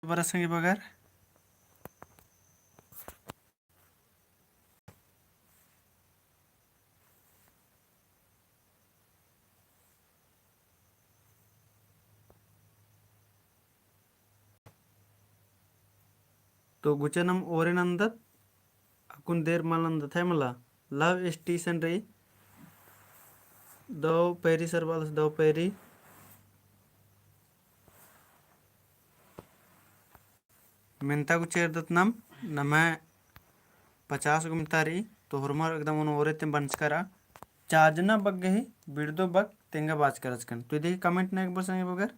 बरं संगी बघा तो गुचनम ओरेनंदत अकुन देर मलंदत है मला लव स्टेशन रे दो पैरी सरवाल दो पैरी मिनता गुचेरदत नम नमै 50 गुमतारी तो हरमार एकदम उन ओरे ते बंच करा चाजना बग गही बिड़दो बग तेंगा बाज करज कन तो देखिए कमेंट ना एक बार संगे बगैर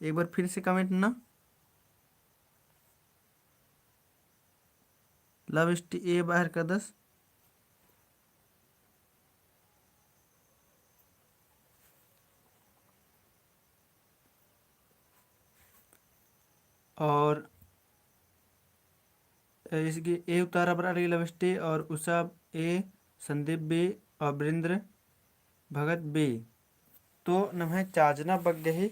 एक बार फिर से कमेंट ना लव स्टी ए बाहर का 10 और इसकी ए उतारा बरा रही लव स्टी और उषा ए संदीप बी अमरिंद्र भगत बी तो नम है चाजना बग गही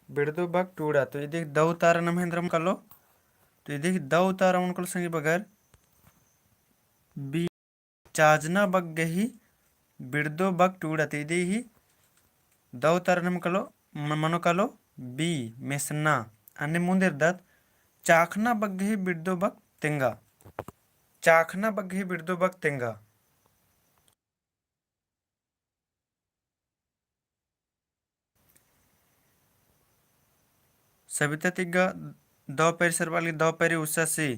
बिड़दो बग टूड़ा तो ये देख दो उतारा नमहेंद्रम कलो तो ये देख दो उतारा उनको संगी बगैर बी चाजना बग गही बिड़दो बग टूड़ा तो ये ही दो उतारा नम कलो मनो कलो बी मेसना अन्य मुंदिर दत चाखना बग गही बिड़दो बग तेंगा चाखना बग गही बिड़दो बग तेंगा सविता तिग्गा दो पैर सरवाली दो पैरी उषा सी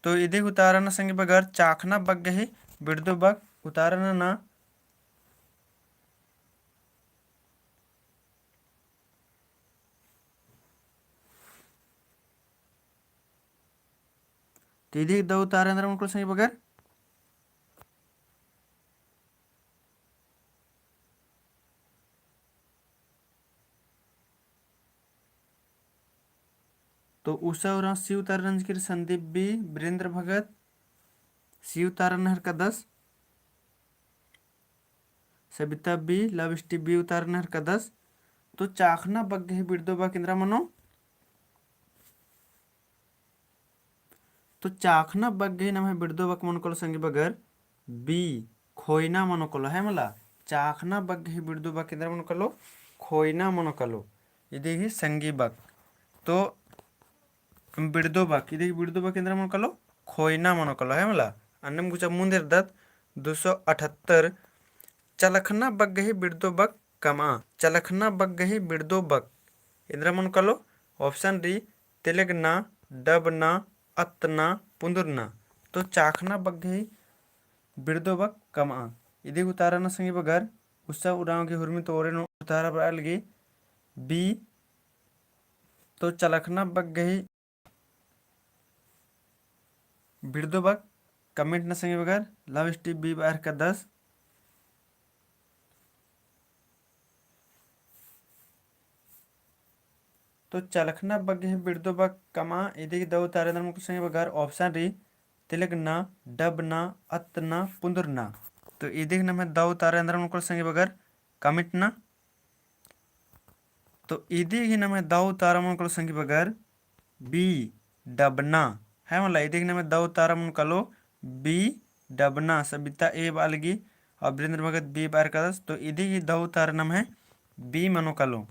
तो इधे उतारना संगे बगर चाखना बग गही बिड़दो बग उतारना ना तो इधे दो उतारना उनको संगे बगर तो उषा और सी उतारन की संदीप बी वीरेंद्र भगत सी उतारन हर का 10 सबिता बी लव स्टी बी उतारन हर का 10 तो चाखना बग गही बिड़दो बग इंद्रा मनो तो चाखना बग गही नम है बिड़दो बग मन को संगे बगर बी खोइना मनो कलो है मला चाखना बग गही बिड़दो बग इंद्रा मन कलो खोइना मनो कलो ये देखिए संगी बग तो बिड़दो बग ये देखिए बिड़दो बग इंद्रा मन कलो खोइना मनो कलो है मला अन्नम गुचा मुंदिर दत 278 चलखना बग गही बिड़दो बग कमा चलखना बग गही बिड़दो बग इंद्रा मन कलो ऑप्शन डी तेलगना डबना अतना पुंदुरना तो चाखना बग गही बिड़दो बग कमा इधी उतारा न संगी बगर उससा उड़ाव की हुरमी तो ओरे उतारा बड़ा लगी बी तो चलखना बग गही बिड़दो बग कमेंट न संगी बगर लव स्टीव बी बाहर का 10 तो चलखना बग है बिड़दो बग कमा इधे दो तारे दर मुख संगे बगर ऑप्शन री तिलगना डबना अतना पुंदरना तो इधे न में दो तारे अंदर मुख संगे बगर कमिट ना तो इधे ही न में दो तारा मुख संगे बगर बी डबना है मतलब इधे न में दो तारा मुख लो बी डबना सबिता ए बालगी और वीरेंद्र भगत बी बार कदस तो इधे ही दो तारा नम है बी मनो कलो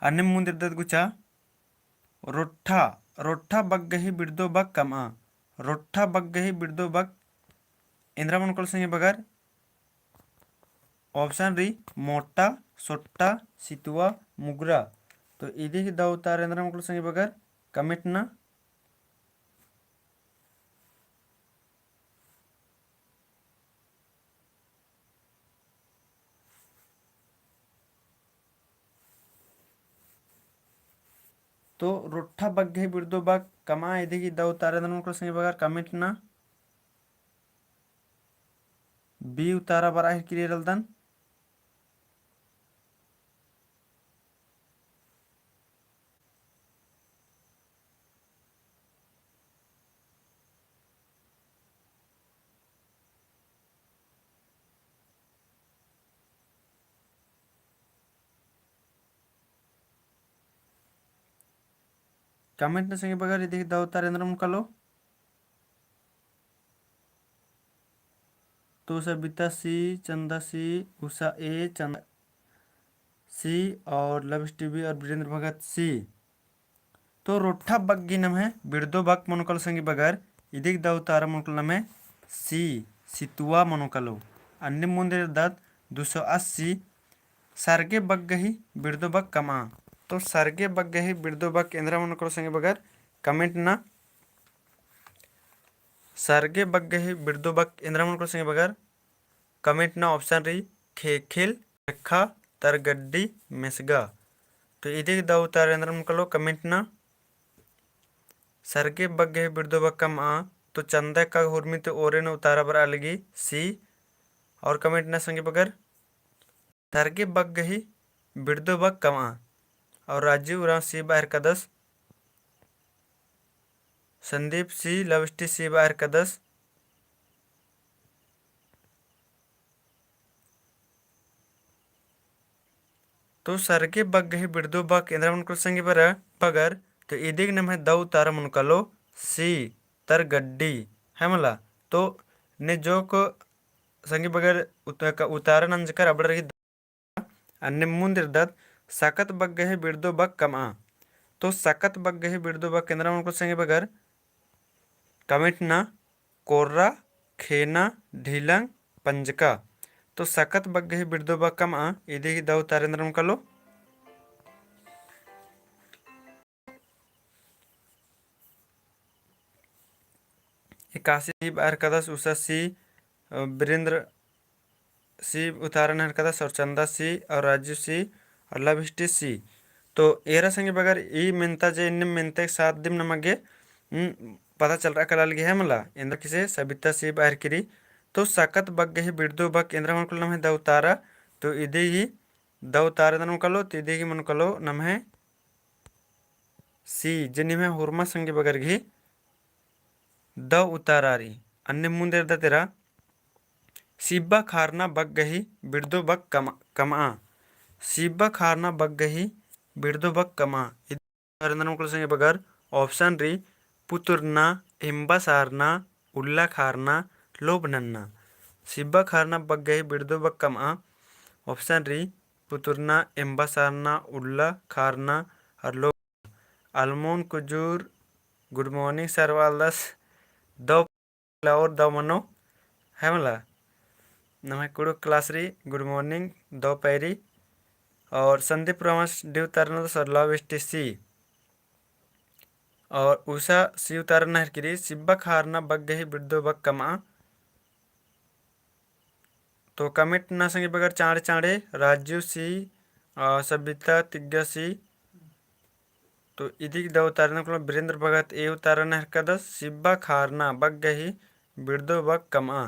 अन्य मुंदिर दत गुचा रोठा रोठा बग गही बिड़दो बग कमा रोठा बग गही बिड़दो बग इंद्रा मन को संगे बगर ऑप्शन री मोटा सोट्टा सितुआ मुगरा तो इधे ही दो उतार इंद्रा मन को संगे बगर कमिट ना तो रोठा बग गही बिड़दो बग कमा इधे ही दो उतार इंद्रा मन को संगे बगर कमिट ना बी उतारा बरा क्लियर दन कमेंट न संगे बगर इदी दाऊ तारेंद्र मन कलो तो सबिता सी, चंदा सी, उषा ए, चंदा सी और लविश टीवी और वीरेंद्र भगत सी। तो रोठा बग्गी नम है बिरदो बक मनोकल संगी बगर इदिक दाऊ तारा मनोकल नम है सी सितुआ मनोकलो अन्य मुंदे दत 280 सरगे बग्गही बिरदो बक कमा। तो सरगे बग्गही बिरदो बक केंद्र मनोकल संगी बगर कमेंट ना सरगे बग्गही बिरदो बक केंद्र मनोकल संगी बगर कमेंट ना ऑप्शन रही खेखिल रेखा तरगड्डी मेसगा। तो इदिक दाऊ तारेंद्र मनोकलो कमेंट ना सरगे बग्गे बिरदो बक्कम आ तो चंदा का हुर्मी तो ओरे न उतारा बर अलगी सी। और कमेंट न संगे बगर सरगे बग्गे ही बिरदो बक्कम आ और राजीव उराव सी बाहर का 10, संदीप सी, लविष्टी सी बाहर का 10। तो सरगे बग्गे ही बिरदो बक केंद्र मन को संगे बगर तो इदिक नम है दऊ तारा मुनकलो सी तरगड्डी है मला। तो ने जो को संगी बगर उतारन अंजकर अबड़ रही अन्य मुंदिर दत सकत बग्गे है बिरदो बक कमा। तो सकत बग्गे है बिरदो बक केंद्र मन को संगे बगर कमेंट ना कोर्रा खेना ढीलंग पंजका। तो सकत बग्गे ही बिरदो बक कमा इदी दऊ तारेंद्र मुनकलो। इक्यासी बार कदस उषा सी, वीरेंद्र सी उतारन हर कदस और चंदा सी और राजू सी और लविष्टि सी। तो एरा संगे बगर ई मिनता जे इन मिनते सात दिन नमगे पता चल रहा कलाल है मला इंद्र किसे सबिता सी बाहर किरी। तो सकत बग्गे ही बिरदो बक इंद्र मन नम है दऊ तारा। तो इदे ही दऊ तारा मन कलो तो इदे ही मन कलो नम है सी जिन्हें में हुरमा संगे बगर घी द उतारारी अन्य मुंदेर द तेरा सिब्बा खारना बग गही बिरदो बक कमा सिब्बा खारना बग गही बिरदो बक कमा। संगे बगर ऑप्शन री पुतुरना हिम्बा सारना उल्ला खारना लोभ नन्ना। सिब्बा खारना बग गही बिरदो बक कमा ऑप्शन री पुतुरना हिम्बा सारना उल्ला खारना और लोभ। अलमोन कुजूर गुड मॉर्निंग सरवालदस दो और दो मनो है मला नमः कुड़ो क्लास री गुड मॉर्निंग दो पैरी। और संदीप रमस डी उतारना सर लव सी और उषा सी उतारना हर किरी सिब्बा खारना बग गही बिरदो बक कमा। तो कमेंट ना संगे बगर चाँड़े चाँड़े राजू सी सबिता तिग्गा सी। तो इदी द उतारना को वीरेंद्र भगत ए उतारना हर कदस सिब्बा खारना बग गही बिरदो बक कमा।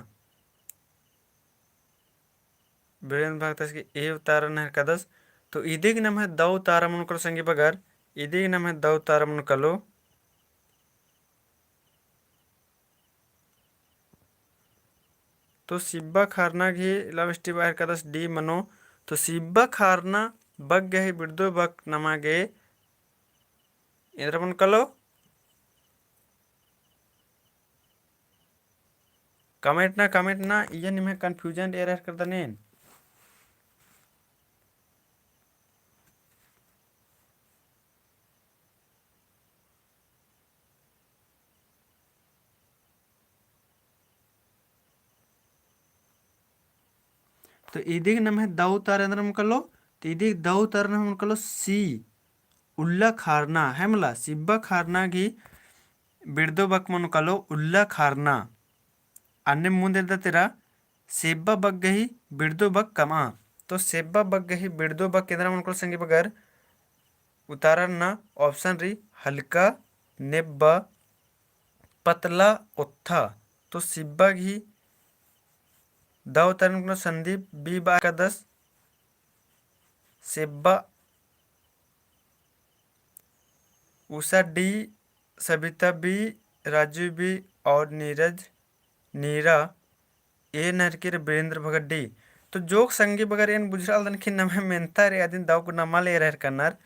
वीरेंद्र भगत की ए उतारना हर कदस। तो इदिग नम है दऊ तारा मन कलो संगे बगर इदिग नम है दऊ तारा मन कलो। तो सिब्बा खारना घी लविष्टि बाहर कदस डी मनो। तो सिब्बा खारना बग गए बिरदो बक नमा गे इंद्र मन कलो कमेंट ना ये निमे कंफ्यूजन एरर कर दने। तो इदिग नम है दऊ तारेंद्र मन कलो। तो इदिग दऊ तारेंद्र मन कलो सी उल्ला खारना है मला सिब्बा खारना घी बिरदो बक मन कलो उल्ला खारना अन्य मुंदे द तेरा सेब्बा बग गही बिरदो बक कमा। तो सेब्बा बग गही बिरदो बक केंद्र मन कलो संगे बगर उतारन ना ऑप्शन री हल्का नेब्बा पतला उत्था। तो सिब्बा घी द उतारन संदीप बी बार का 10 सेब्बा उषा डी सबिता बी राजू बी और नीरज नीरा ए नरकिर वीरेंद्र भगत डी। तो जोक संगी बगर एन बुझराल दन खिन नमे मेंता रे आदिन दाव को नमा ले रहर कन्नर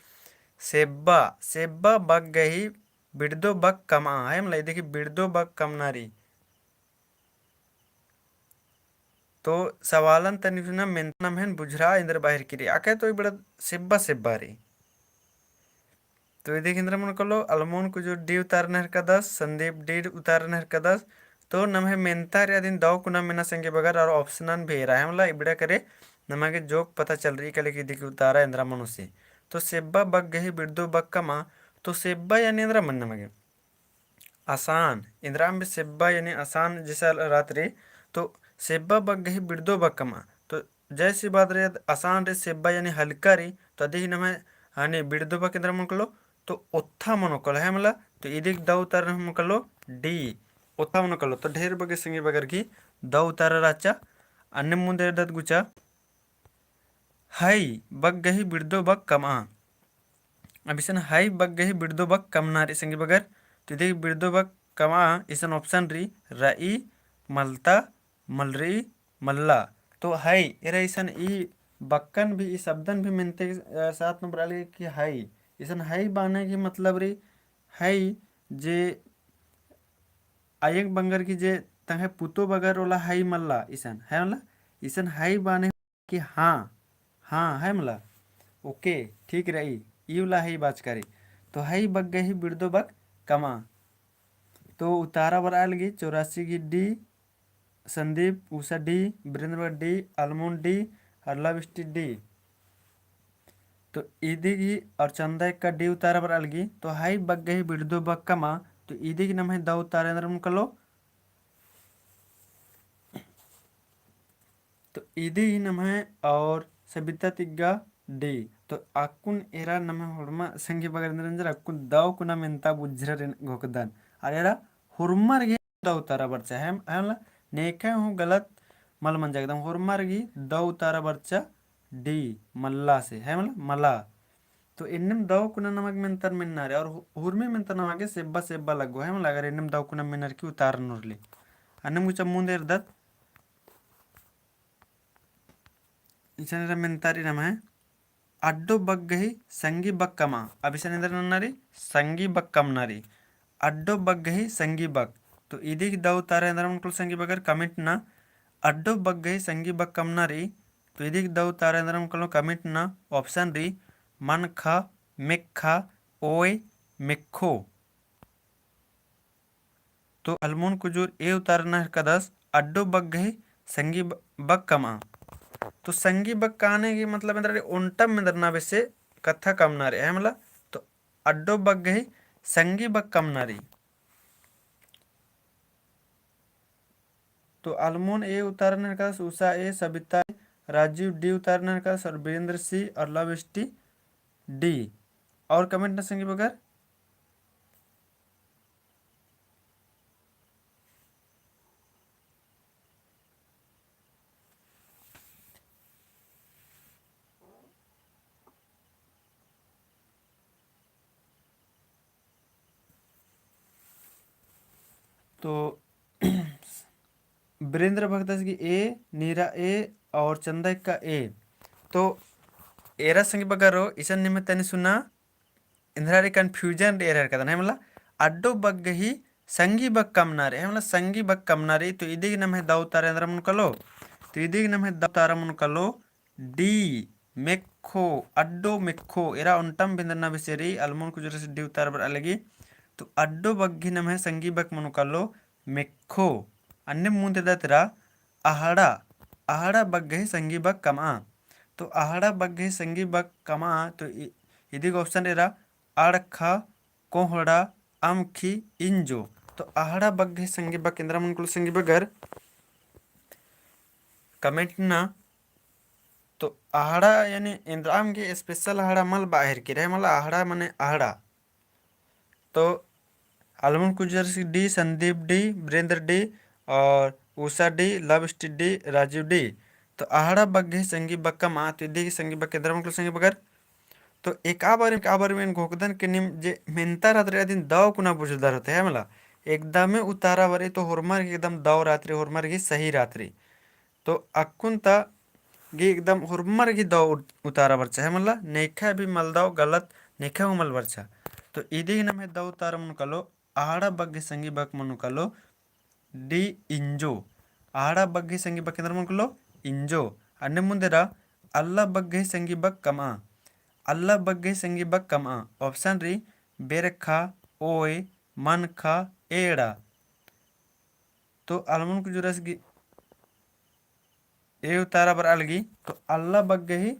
सेब्बा सेब्बा बग गही बिड्दो बक कमा है मला देखिए बिड्दो बक कमनारी तो सवालन तनिना मेंतनम हेन बुझरा इंद्र बाहिर किरी आके तो बड़ा सेब्बा सेब्बा रे तो ये देखिए इंद्र मन कलो अलमोन को जो डी उतारने का 10 संदीप डी उतारने का 10 तो नम्हे मेंतार या दिन दाव कुना मेना संगे बगर और ऑप्शनन भी रहा है मतलब इबड़ा करे नಮಗೆ जोक पता चल रही कले की देखिए उतारा इंद्र मनु से तो सेब्बा बग गही बिड्दो बग कमा तो सेब्बा यानी इंद्र मन नಮಗೆ आसान इंद्राम भी सेब्बा यानी आसान जैसा रात्रि तो सेब्बा बग गही बिड्दो बग कमा तो जैसी बात रहे आसान रे सेब्बा यानी हल्का री तो अधी नमे हानि बिड्दो बग इंद्र मन कलो तो ओत्था मनोकल है मला तो इदिक दाव उतार मनकलो डी ओत्था मनोकलो तो ढेर बगे संगे बगर की दाव उतार राचा अन्य मुंदे दत गुचा हाई बग गही बिड्दो बग कमा अब इसन हाई बग गही बिड्दो बग कमनारी संगे बगर तो इदिक बिड्दो बग कमा इसन ऑप्शन री रई मलता मलरी मल्ला तो हाई एरा इसन ई बक्कन भी ई शब्दन भी मिलते साथ में बराली कि हाई इसन हाई बाने की मतलब रे हाई जे आयक बंगर की जे तंगे पुतो बगर ओला हाई मल्ला इसन है मला इसन हाई बाने कि हाँ हाँ है मला ओके ठीक रही ई वाला हाई बात करी तो हाई बग गई बिड़दो बग कमा तो उतारा बर आयल गी 84 की डी संदीप उषा डी वीरेंद्र डी अलमोन डी हरला बिस्टी डी तो ईदी की और चंदा का डी उतारा बर अलगी तो हाई बग गई बिड़दो बग कमा तो ईदी की नम है द उतारे अंदर कलो तो ईदी ही नम है और सबिता तिग्गा डी तो अकुन एरा नम हुरमा संगी बगर अंदर अकुन दाव कुना मेंता बुझर घोकदान और एरा हुरमर गे द उतारा बरचा है नेका हूँ गलत मल मन जागदम हुरमर गी द उतारा बरचा डी मल्ला से है मतलब मला तो इन्नम दाव कुना नमक मेंतर मिन्नारे और हुरमे मेंतर नमके सेब्बा सेब्बा लगो है मतलब अगर इन्नम दाव कुना मिन्नर की उतार नोरले अन्नम कुछ मुंदे दत इसन मेंतारी नम है अड्डो बग गही संगी बग कमा अब इसन इंदर नन्नारी संगी बग कमनारी अड्डो बग गही संगी बग तो इदी दाव उतारे अंदर उनको संगी बगर कमिट ना अड्डो बग गही संगी बग कमनारी तो इदी दाव उतारे अंदर उनको कमिट ना ऑप्शन री मन खा मिखा ओय मिखो तो अलमोन कुजूर ए उतारना है कदस अड्डो बग गही संगी बग कमा तो संगी बग कहने की मतलब इंद्र उल्टम में दरना वैसे कथा कमनारी है मतलब तो अड्डो बग गही संगी बग कमनारी तो अलमोन ए उतारने का उषा ए सबिता राजीव डी उतारने का और वीरेंद्र सी और लविष्टी डी और कमेंट न संगी बगर तो वीरेंद्र भगत की ए नीरा ए और चंदा का ए तो एरा संग बगारो ईसन निमित्त सुना इंद्रारी कन्फ्यूजन एरर कदा है मतलब अड्डो बग ही संगी बग कमनारे है मतलब संगी बग कमनारे तो इदी नम है दावतारे अंदर मन कलो तो इदी नम है दावतारा मन कलो डी मेखो अड्डो मेखो एरा उंटम बिंदना बिसेरी अलमोन कुछ जैसे डी उतार बर अलगी तो अड्डो बग्गी नम है संगी बग मन कलो मेखो अन्य मुंदे दतरा आहड़ा आहड़ा बग गई संगी बग कमा तो आहड़ा बग गई संगी बग कमा तो इदी ऑप्शन एरा अड़खा कोहड़ा अमखी इंजो तो आहड़ा बग गई संगी बग केंद्र मन कुल संगी बगर कमेंट ना तो आहड़ा यानी इंद्राम के स्पेशल आहड़ा मल बाहर की रहे मतलब आहड़ा माने आहड़ा तो अलमन कुजर डी संदीप डी वीरेंद्र डी और उषा डी लव स्टी डी राजीव डी तो आहड़ा बग्गे संगी बक्का मा तो दी संगी बक्के धर्म संगी बगर तो एक आबार में घोकदन के निम जे मेंता रात्रि दिन दाव कुना बुझदार होते है मला एकदम उतारा वरे तो होरमर एकदम दाव रात्रि होरमर की सही रात्रि तो अक्कुन ता गी एकदम हुरमर की दाव उतारा बरचा है मला नेखा भी मल दाव गलत नेखा मल बरचा तो ಇದೀಗ ನಮಗೆ ದ ಉತ್ತಾರ ಮನುಕಲು ಆಡ ಬಗ್ಗೆ ಸಂಗಿ ಬಕ್ ಮನುಕಲು ಡಿ ಇಂಜೋ. ಆಡ ಬಗ್ಗೆ ಸಂಗಿ ಬಕ್ ಅಂದ್ರೆ ಮನುಕಲು ಇಂಜೋ. ಅನ್ನ ಮುಂದೆರ ಅಲ್ಲ ಬಗ್ಗೆ ಸಂಗಿ ಬಕ್ ಕಮ. ಅಲ್ಲ ಬಗ್ಗೆ ಸಂಗಿ ಬಕ್ ಕಮ. ಆಪ್ಷನ್ ರೀ बेरखा ओय मनखा एड़ा. तो अलमन को जुरस की ए उतारा पर अलगी तो अल्लाह बग्गे ही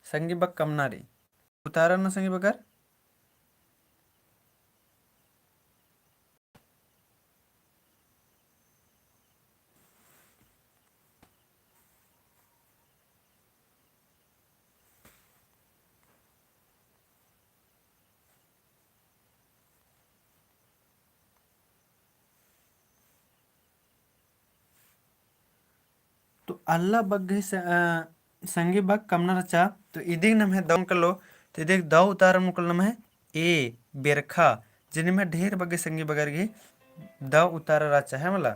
संगी बग कमनारी उतारा न संगी बगर तो अल्लाह बग्गे संगी बग कमना रचा. तो इदिग नम है दम कर लो. तो इदिग द उतारा मुकल नम है ए बेरखा जिनमें ढेर बग्गे संगी बगर गी द उतारा रचा है मला.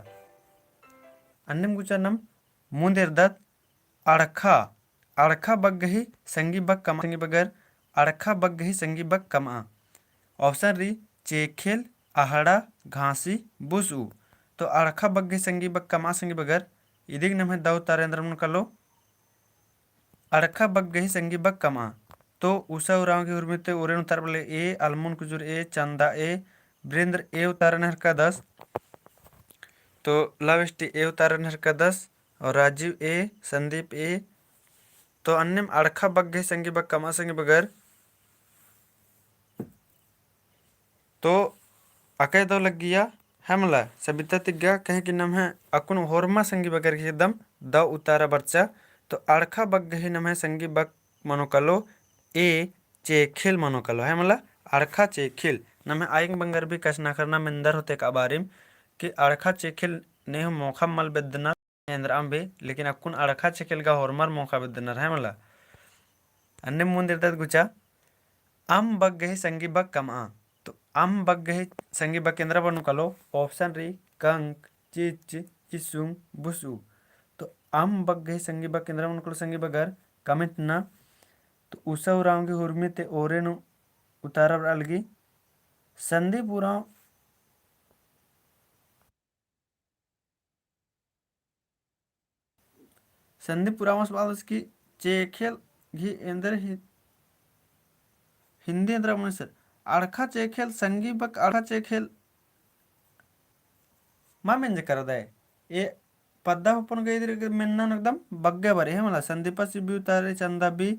अन्यम गुचा नम मुंदेर दत अड़खा. अड़खा बग्गे ही संगी बग कमा संगी बगर अड़खा बग्गे ही संगी बग कमा. ऑप्शन री चेखेल आहड़ा घासी बुसु. तो अड़खा बग्गे संगी बग कमा संगी बगर इदिग नम है दाऊ तारेंद्र मन कलो अड़खा बग्गे ही संगी बग कमा. तो उषा उराव की उर्मिते उरेन उतार बले ए अलमुन कुजुर ए चंदा ए ब्रेंद्र ए उतारन हर का 10. तो लविष्टि ए उतारन हर का 10 और राजीव ए संदीप ए. तो अन्यम अड़खा बग्गे संगी बग कमा संगी बगर तो अकय दो लग गया हमला सबिता तिग्गा कहे कि नम है अकुन होरमा संगी बगर के एकदम द उतारा बच्चा. तो अड़खा बग्गे ही नम है संगी बग मनोकलो ए चेखिल मनोकलो है मला अड़खा चेखिल नम है आइंग बंगर भी कसना करना मिंदर होते का बारिम कि अड़खा चेखिल ने मौका मल बेदना एंद्र अम्बे लेकिन अकुन अड़खा चेखिल का होरमर मौका बेदना है मला. अन्य मुंदिर गुचा अम बग्गे ही संगी बग कमा. तो अम बग्गे ही संगी बग केंद्र बनु कलो ऑप्शन री कंक चिच चिसुम बुसु. तो अम बग्गे ही संगी बग केंद्र बनु कलो संगी बगर कमिट ना. तो उसा उराव की हुरमी ते ओरे नु उतारा अलगी संदीप उराव संदीप उरावस बालस की चेखेल घी एंदर ही हिंदी अंदर मन सर अड़खा चेखेल संगी बक अड़खा चेखेल मा मेंजे कर दे ये पद्दा अपन गई इधर मेन्ना एकदम बग्गे बरे है मला संदीपा सी भी उतारे चंदा भी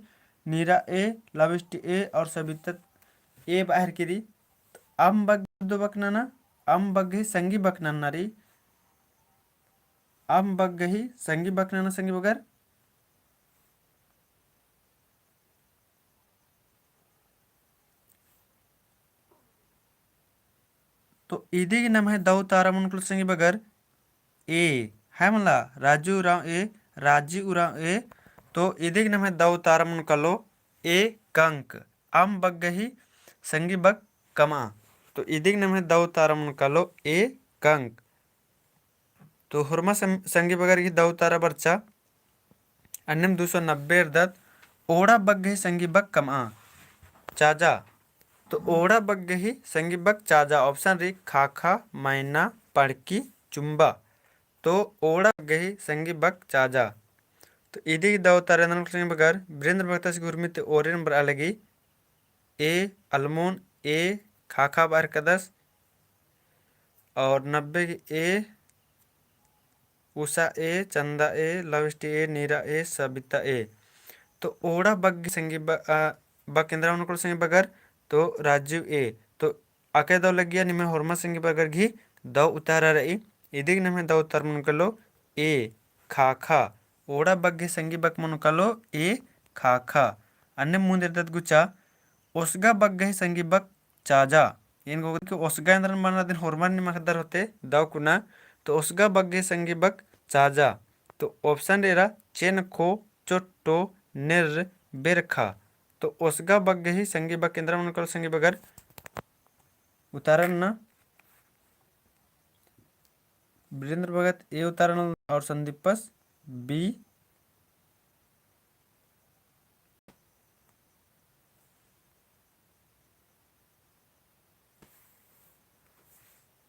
नीरा ए लविष्टि ए और सबिता ए बाहर की री. अम बग दो बकनाना अम बग ही संगी बकनाना री अम बग ही संगी बकनाना संगी बगर. तो इदी की नाम है दौ तारा मुनकुल संगी बगर ए है मला राजू उराव ए राजी उराव ए. तो इदी की नाम है दौ तारा मुनकलो ए कंक अम बग ही संगी बग कमा. तो इदी की नाम है दौ तारा मुनकलो ए कंक. तो हुरमा संगी बगर की दौ तारा बर्चा अन्यम 290 दत ओड़ा बग ही संगी बग कमा चाजा. तो ओड़ा बग्गे ही संगी बग चाजा ऑप्शन री खाखा मैना पड़की चुम्बा. तो ओड़ा बग्गे ही संगी बग चाजा. तो इदी दव तारेंद्र संगी बगर वीरेंद्र भक्ता से गुरमित ओरे नंबर अलगी ए अलमोन ए खाखा बार का 10 और 90 की ए उषा ए चंदा ए लविष्टि ए नीरा ए सबिता ए. तो ओड़ा बग्गे संगी बग केंद्र अनुकूल संगी बगर तो राजीव ए. तो आके दो लग गया निमे होरमा संगी बगर घी दो उतारा रही इदिग नमे दो उतार मन कलो ए खाखा ओड़ा बग्गे संगी बग मन कलो ए खाखा. अन्य मुंदे दत गुचा ओसगा बग्गे संगी बग चाजा इनको कि ओसगा अंदर माना दिन होरमा नि मखदर होते दो कुना. तो ओसगा बग्गे संगी बग चाजा. तो ऑप्शन रेरा चेन खो चोट्टो निर बेरखा. तो ओसगा बग्गे ही संगी बग केंद्र मन कल संगी बगर उतारण ना वीरेंद्र भगत ए उतारण और संदीपस बी.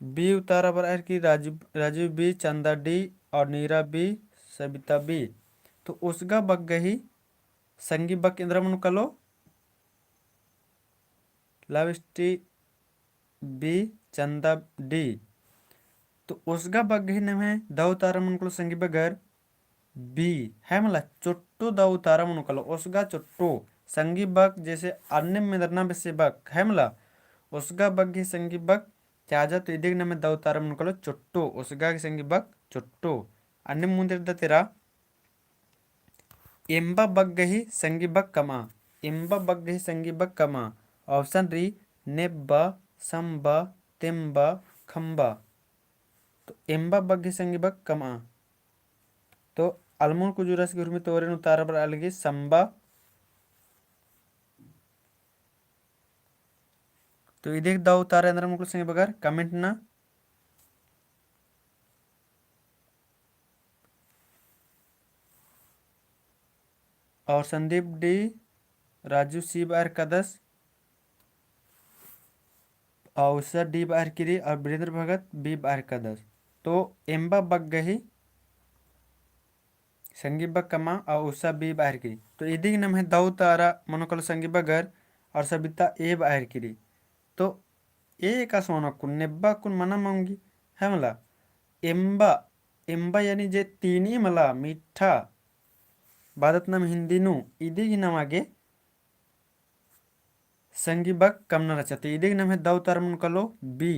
बी उतारा बराबर की राजीव बी, चंदा डी और नीरा बी, सबिता बी। तो उसगा बग्ग ही संगी बक इंद्र मन कलो लविष्टि बी, चंदा डी। तो उसगा बग्ग ही नमे दव तारा मन कलो संगी बगर बी है मला चुट्टू दव तारा मन कलो उसगा चुट्टू संगी बक जैसे अन्य में दरना बेसे बक है मला उसगा बग्ग ही संगी बक चाजा तो इदिग नमे दव तारा मन कलो चुट्टू उसगा की संगी बक चुट्टू अन्य मुंदिर तेरा ಎಂಬ ಬಗ್ಗಹಿ ಸಂಗಿ ಬಕ್ಕಮ ಎಂಬ ಬಗ್ಗಹಿ ಸಂಗಿ ಬಕ್ಕಮ ऑप्शन री नेब्ब संब तेंब खंबा। तो एम्बा बग्घी संगी बक कमा तो अलमोल कुजुरस की में तोरे उतारा पर अलगी संबा। तो इधे दा उतारा अंदर मुकुल संगी बगर कमेंट ना। और संदीप डी, राजू सी बार कदस, औसर डी बार किरी और वीरेंद्र भगत बी बार कदस। तो एम्बा बग्गही संगी बग कमा और उषा बी बाहर किरी। तो इदी नाम है दाऊ तारा मनोकल संगी बगर और सबिता ए बाहर किरी। तो ए का सोना कुन नेब्बा कुन मना मांगी है मला एम्बा एम्बा यानी जे तीनी मला मीठा बादत नाम हिंदी नु इदी की नाम आगे संगी बग कम न रचते इदी की नाम है दाऊ तारा मनोकलो बी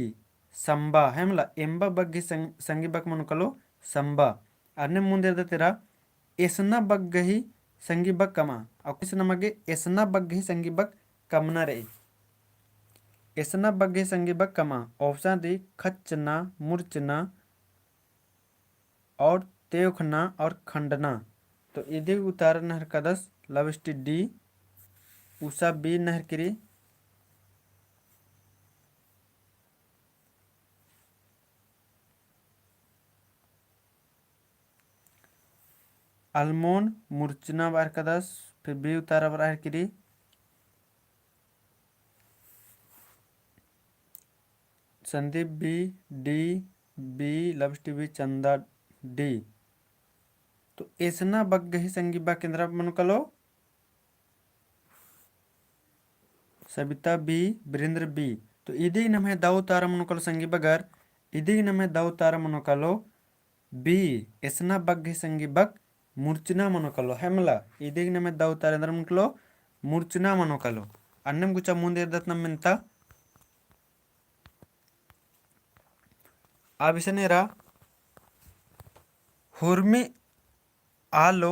संबा है मला एम्बा बग्गी संगी बग मनोकलो संबा अन्य मुंदे तेरा एसना बग्गही संगी बग कमा और कुछ नमगे एसना बग्गही संगी बग कमना रे एसना बग्गही संगी बग कमा ऑप्शन दी खचना मुर्चना और तेवखना और खंडना। तो इधे उतार नहर कदस लविष्टि डी उषा बी नहर किरी अलमोन मुर्चना बार कदस फिर बी उतारा बार किरी संदीप बी डी बी लविष्टि बी चंदा डी। तो ऐसना बग्ग ही संगी बा केंद्र मनुकलो सबिता बी वीरेंद्र बी। तो इदी नम है दाऊ तारा मनुकलो संगी बगर इदी नम है दाऊ तारा मनुकलो बी ऐसना बग्ग ही संगी बग मूर्चना मनुकलो है मला इदी नम है दाऊ तारा अंदर मनुकलो मूर्चना मनुकलो अन्नम गुचा मुंदे दत्नम मिंता आबिसनेरा हुर्मी आलो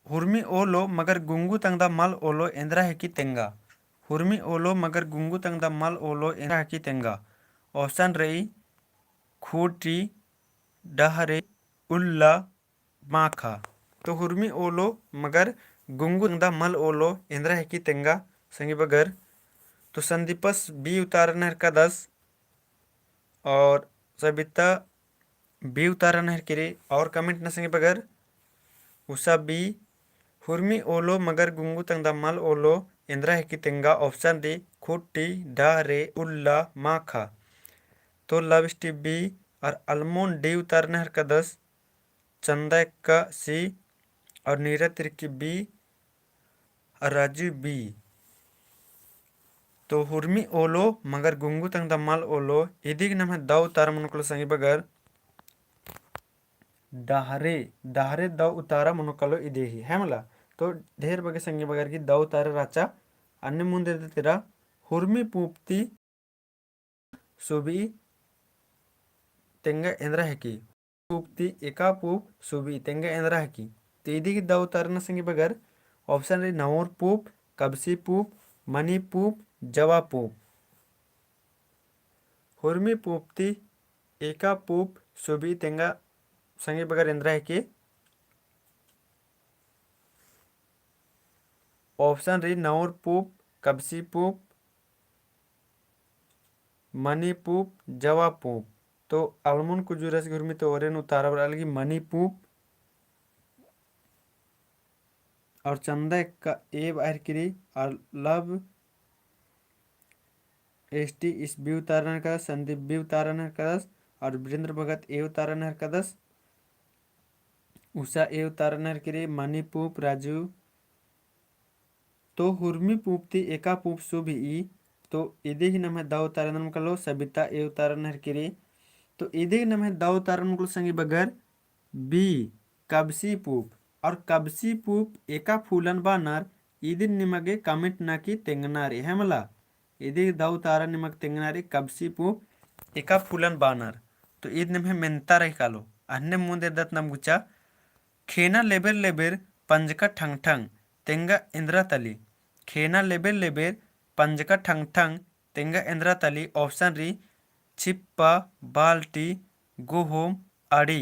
हुर्मी ओलो मगर गुंगू तंगदा मल ओलो इंद्रा है की तेंगा हुर्मी ओलो मगर गुंगू तंगदा मल ओलो इंद्रा है की तेंगा। ऑप्शन रही खूटी डहरे उल्ला माखा। तो हुर्मी ओलो मगर गुंगू तंगदा मल ओलो इंद्रा है की तेंगा संगी बगर। तो संदीपस बी उतारन हर का 10 और सबिता बी उतारन हर किरे और कमेंट न संगी बगर उषा बी हुर्मी ओलो मगर गुंगू तंगदा मल ओलो इंद्रा है की तेंगा। ऑप्शन डी खुट्टी डारे उल्ला माखा। तो लविष्टि बी और अलमोन डी उतारने हर का 10 चंदा का सी और नीरा तिरकी बी और राजू बी। तो हुर्मी ओलो मगर गुंगू तंगदा मल ओलो इदी नाम है दाऊ तारा मनुकलो संगी बगर डाहरे डाहरे दाऊ उतारा मनुकलो इदे ही है मला। तो ढेर बगे संगी बगर की दाऊ तारा राचा अन्य मुंदे तेरा हुर्मी पूपती सुबी तेंगा इंद्रा है की पूपती एका पूप सुबी तेंगा इंद्रा है की। तो इदी की दाऊ तारा न संगी बगर ऑप्शन रे नवोर पूप कबसी पूप मनी पूप जवा पूप। हुर्मी पूपती एका पूप सुबी तेंगा संगी बगर इंद्रा है की। ऑप्शन री नवोर पूप कबसी पूप मनी पूप जवा पूप। तो अलमोन कुजुरस गुरमी तो ओरेन उतारा बराल की मनी पूप और चंदा का ए बाहर किरी और लव एस टी इस बी उतारण कदस, संदीप बी उतारण कदस और वीरेंद्र भगत ए उतारण कदस, उषा ए उतारण किरी, मनी पूप राजू तो हुर्मी पूपती एका पूप शुभ ई तो इदी ही नम दा उतारण कलो, सबिता ए उतारण किरी तो इदी नम दा उतारण कलो संगी बगर बी कबसी पूप और कबसी पूप एका फूलन बानर इदिन निमगे कमिट नाकी तेंगनारी हेमला इदी दाउ तारा निमग तेंगनारी कबसी पूप एका फूलन बानर तो ईद निम्हे मेंता रही कालो अन्य मुंदे दत नम गुचा खेना लेबेर लेबेर पंजका ठंग ठंग तेंगा इंद्रा तली खेना लेबेर लेबेर पंजका ठंग ठंग तेंगा इंद्रा तली ऑप्शन री छिप्पा बाल्टी गोहोम अड़ी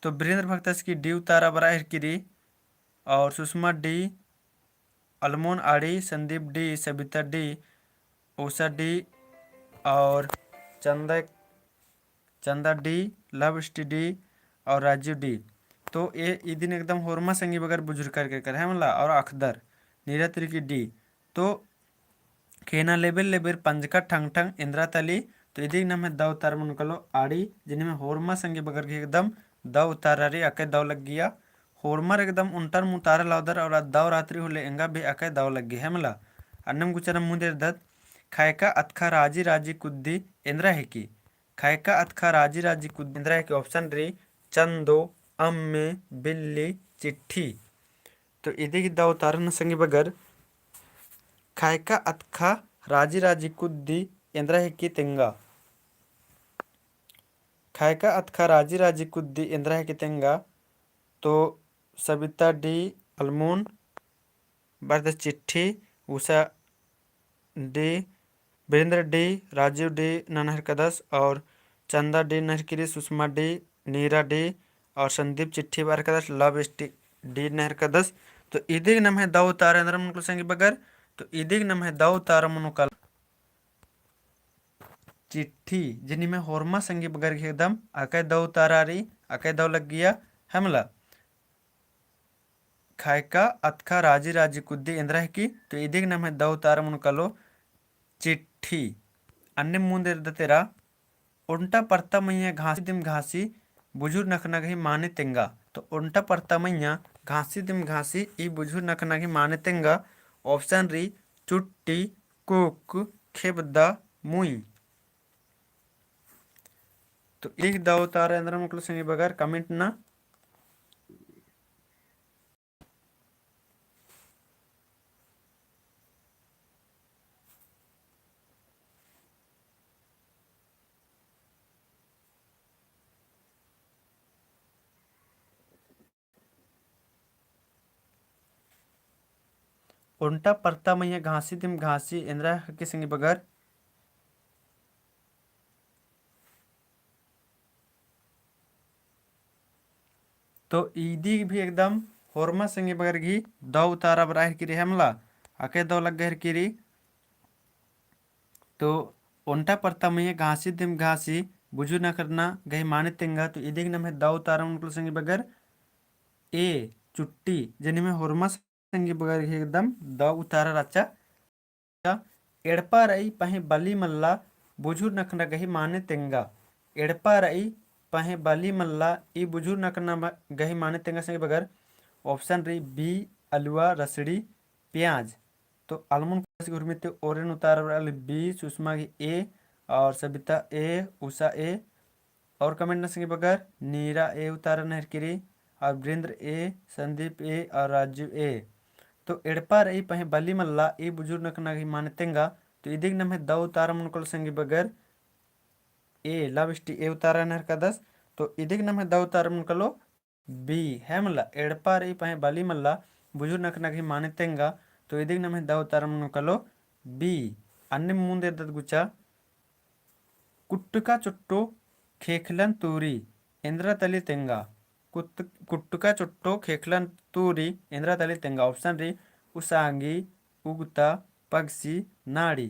तो वीरेंद्र भगत की डी उतारा बरा हिरकिरी और सुषमा डी, अलमोन आड़ी, Sandeep D, Sabita D, Usha D और चंदा चंदा डी, लव स्टी डी और राजू डी तो ये दिन एकदम होरमा संगी बगर बुजुर्ग करके कर है मला और अखदर नीरा की डी तो खेना लेबेल लेबेर पंजका ठंग ठंग इंद्रा तली तो इदी नम है दाव तार मन कलो आड़ी जिनमें होरमा संगी बगर के एकदम दाव उतारा रे अके दाव लग गया होरमर एकदम उन्टर मुतारा लाउदर और दाव रात्रि होले एंगा भी अके दाव लग गया है मला अन्नम गुचरम मुंदेर दत खायका अतखा राजी राजी कुद्दी इंद्रा है की खायका अतखा राजी राजी कुद्दी इंद्रा है की ऑप्शन रे चंदो अम्मे बिल्ली चिट्ठी तो इदी की दाव उतारन संगी बगर खायका अतखा राजी राजी कुद्दी इंद्रा है की तेंगा खायका अतखा राजी राजी कुद्दी इंद्रा है की तेंगा तो सबिता डी, अलमोन बर्द चिट्ठी, उषा डी, वीरेंद्र डी, राजीव डी ननहर कदस और चंदा डी नहरकिरी, सुषमा डी, नीरा डी और संदीप चिट्ठी बार कदस, लव डी नहर कदस तो इदिग नम है दाऊ तारा अंदर मुनकल संगी बगर तो इदिग नम है दाऊ तारा मुनकल चिट्ठी जिनी में होरमा संगी बगर के एकदम अकय दाऊ तारा री अकय दाऊ लग गया हमला खायका अतखा राजी राजी कुद्दी इंद्रा है की तो इदिग नम है दाऊ तारा मुनकलो चिट्ठी अन्य मुंदेर दतेरा उल्टा परता मैया घासी दिम घासी बुझुर नखनगही माने तेंगा तो उल्टा परता मैया घासी दिम घासी ई बुझुर नखनगही माने तेंगा ऑप्शन री चुट्टी कुक खेबदा मुई तो एक दाव तारा अंदर मुकल संगे बगर कमेंट ना उल्टा परता मैया घासी दिम घासी इंद्रा के संगे बगर तो ईदी भी एकदम होरमा संगे बगर घी दो उतारा बराह किरी हमला अके दो लग गहर किरी तो उल्टा परता मैया घासी दिम घासी बुझू न करना गही माने तेंगा तो ईदी नम है दो उतारा उनको संगे बगर ए चुट्टी जनी में होरमा संगे बगर घी एकदम दो उतारा राचा एड़पा रई पहे बली मल्ला बुझू नखना गही माने तेंगा एड़पा रई पहे बली मल्ला ई बुझू नखना गही माने तेंगा संगे बगर ऑप्शन री बी अलुआ रसड़ी प्याज तो अलमोन घुरमित ओरेन उतार बी सुषमा की ए और सबिता ए उषा ए और कमेंट न संगे बगर नीरा ए उतारा नहरकिरी और वीरेंद्र ए संदीप ए और राजू ए तो एड़पा रही पहे बली मल्ला ई बुजुर्ग नकना की माने तेंगा तो इदिग नम है दो उतारा मुनकल संगे बगर ए लविष्टि ए उतारा नहर का 10 तो इदिग नम है दो उतारा मुनकलो बी है मल्ला एड़पा रही पहे बली मल्ला बुजुर्ग नकना की माने तेंगा तो इदिग नम है दो उतारा मुनकलो बी अन्य मुंदे दत गुचा कुट्टका चुट्टो खेखलन तूरी इंद्रा तली तेंगा कुट्टका चुट्टो खेखलन तूरी इंद्रा तली तेंगा ऑप्शन री उसांगी उगता पगसी नाड़ी